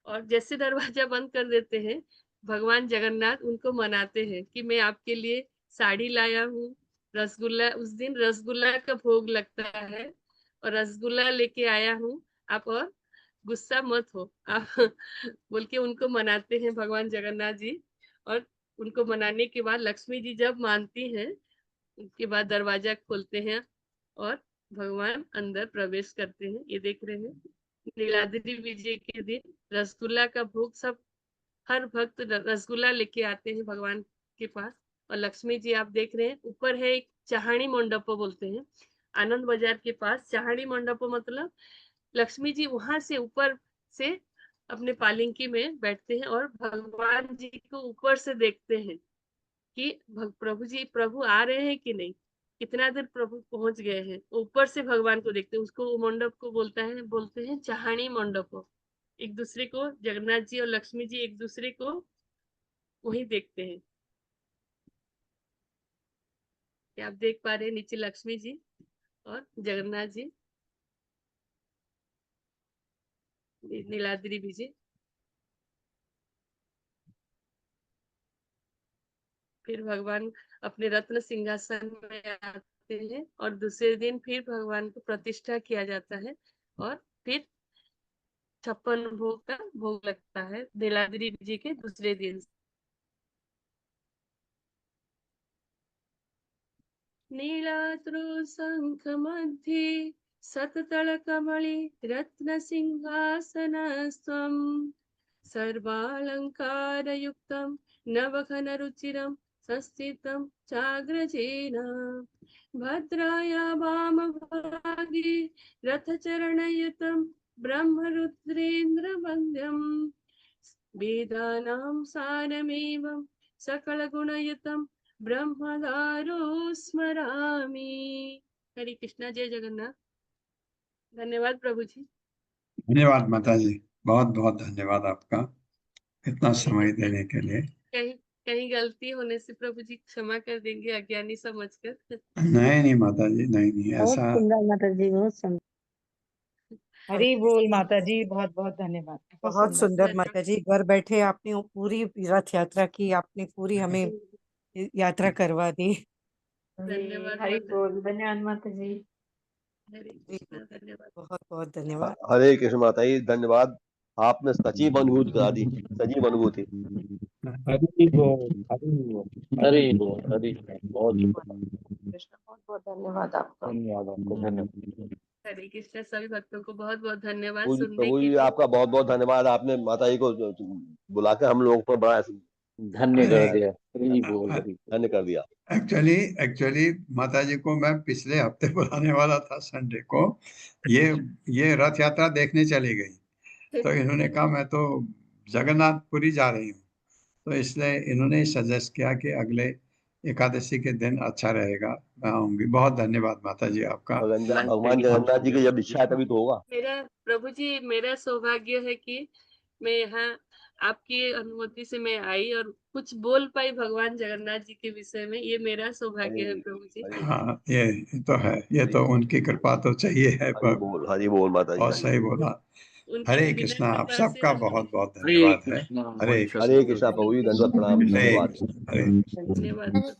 और जैसे दरवाजा बंद कर देते हैं, भगवान जगन्नाथ उनको मनाते हैं कि मैं आपके लिए साड़ी लाया हूँ, रसगुल्ला, उस दिन रसगुल्ला का भोग लगता है, और रसगुल्ला लेके आया हूँ, आप और गुस्सा मत हो आप बोल के उनको मनाते हैं भगवान जगन्नाथ जी। और उनको मनाने के बाद लक्ष्मी जी जब मानती हैं, उसके बाद दरवाजा खोलते हैं और भगवान अंदर प्रवेश करते हैं। ये देख रहे हैं नीलाद्री विजय के दिन रसगुल्ला का भोग, सब हर भक्त रसगुल्ला लेके आते हैं भगवान के पास। और लक्ष्मी जी आप देख रहे हैं ऊपर है एक चाहणी मंडप बोलते हैं, आनंद बाजार के पास चाहणी मंडप, मतलब लक्ष्मी जी वहां से ऊपर से अपने पालिंकी में बैठते हैं और भगवान जी को ऊपर से देखते हैं कि प्रभु जी, प्रभु आ रहे हैं कि नहीं, कितना देर प्रभु पहुंच गए हैं। ऊपर से भगवान को देखते हैं, उसको वो मंडप को बोलते हैं चाहणी मंडप। एक दूसरे को जगन्नाथ जी और लक्ष्मी जी एक दूसरे को वही देखते हैं। क्या आप देख पा रहे हैं नीचे लक्ष्मी जी और जगन्नाथ जी, नीलाद्री विजय। फिर भगवान अपने रत्न सिंहासन में आते हैं, और दूसरे दिन फिर भगवान को प्रतिष्ठा किया जाता है, और फिर 56 भोग का भोग लगता है नीलाद्री जी के दूसरे दिन। नीलाद्रो शंख मध्ये सततल कमले रत्न सिंहासनस्त्वं सर्वालंकारयुक्तं नवघन रुचिरं संस्थितं चाग्रजेन भद्राया वामभागे रथचरणयुतं ब्रह्मरुद्रेन्द्रवन्द्यं वेदानां सारमेवं सकलगुणयुतं ब्रह्मदारो स्मरामि। हरे कृष्णा, जय जगन्नाथ। धन्यवाद प्रभु जी। धन्यवाद माता जी, बहुत बहुत धन्यवाद आपका इतना समय देने के लिए। कहीं कहीं गलती होने से प्रभु जी क्षमा कर देंगे अज्ञानी समझकर। नहीं माता जी, नहीं बहुत ऐसा। सुंदर माता जी, बहुत सुंदर। हरी बोल माता जी, बहुत बहुत धन्यवाद, बहुत बहुत सुंदर। सुंदर माता जी, घर बैठे आपने वो पूरी रथ यात्रा की, आपने पूरी हमें यात्रा करवा दी। धन्यवाद हरि माता बोल, धन्यवाद माता जी। हरे जी, कृष्णा, धन्यवाद। बहुत बहुत धन्यवाद। हरे कृष्ण माता जी, धन्यवाद। आपने सजीव अनुभूति करा दी, सजीव अनुभूति। हरि बोल, हरि बोल, हरि बोल, हरि बोल। बहुत कृष्ण, बहुत बहुत धन्यवाद आपका। धन्यवाद आपको, धन्यवाद। हरे कृष्णा, सभी भक्तों को बहुत बहुत धन्यवाद प्रभु सुनने के जी लिए। आपका बहुत बहुत धन्यवाद, आपने माता जी को बुला के हम लोगों पर बड़ा धन्य कर दिया, हरि बोल, हरि बोल। धन्य कर दिया। एक्चुअली माता जी को मैं पिछले हफ्ते बुलाने वाला था संडे को, ये रथ यात्रा देखने चली गई, तो इन्होंने कहा मैं तो जगन्नाथपुरी जा रही हूँ, तो इसलिए इन्होंने सजेस्ट किया कि अगले एकादशी के दिन अच्छा रहेगा, मैं आऊंगी। बहुत धन्यवाद माता जी आपका। भगवान जगन्नाथ जी की जब इच्छा है तभी तो होगा। मेरा प्रभु जी, मेरा सौभाग्य है कि मैं यहाँ आपकी अनुमति से मैं आई और कुछ बोल पाई भगवान जगन्नाथ जी के विषय में। ये मेरा सौभाग्य है प्रभु जी। हाँ, ये तो है, ये तो उनकी कृपा तो चाहिए है। हरि बोल माता जी, बहुत हरि सही बोल। बोला। उनकी हरे बिना कृष्णा, आप कृपा से सबका हम बहुत बहुत हरे धन्यवाद है। कृष्णा हरे हरे कृष्णा प्रभु जी, दंडवत प्रणाम, हरे धन्यवाद। हरे धन्यवाद।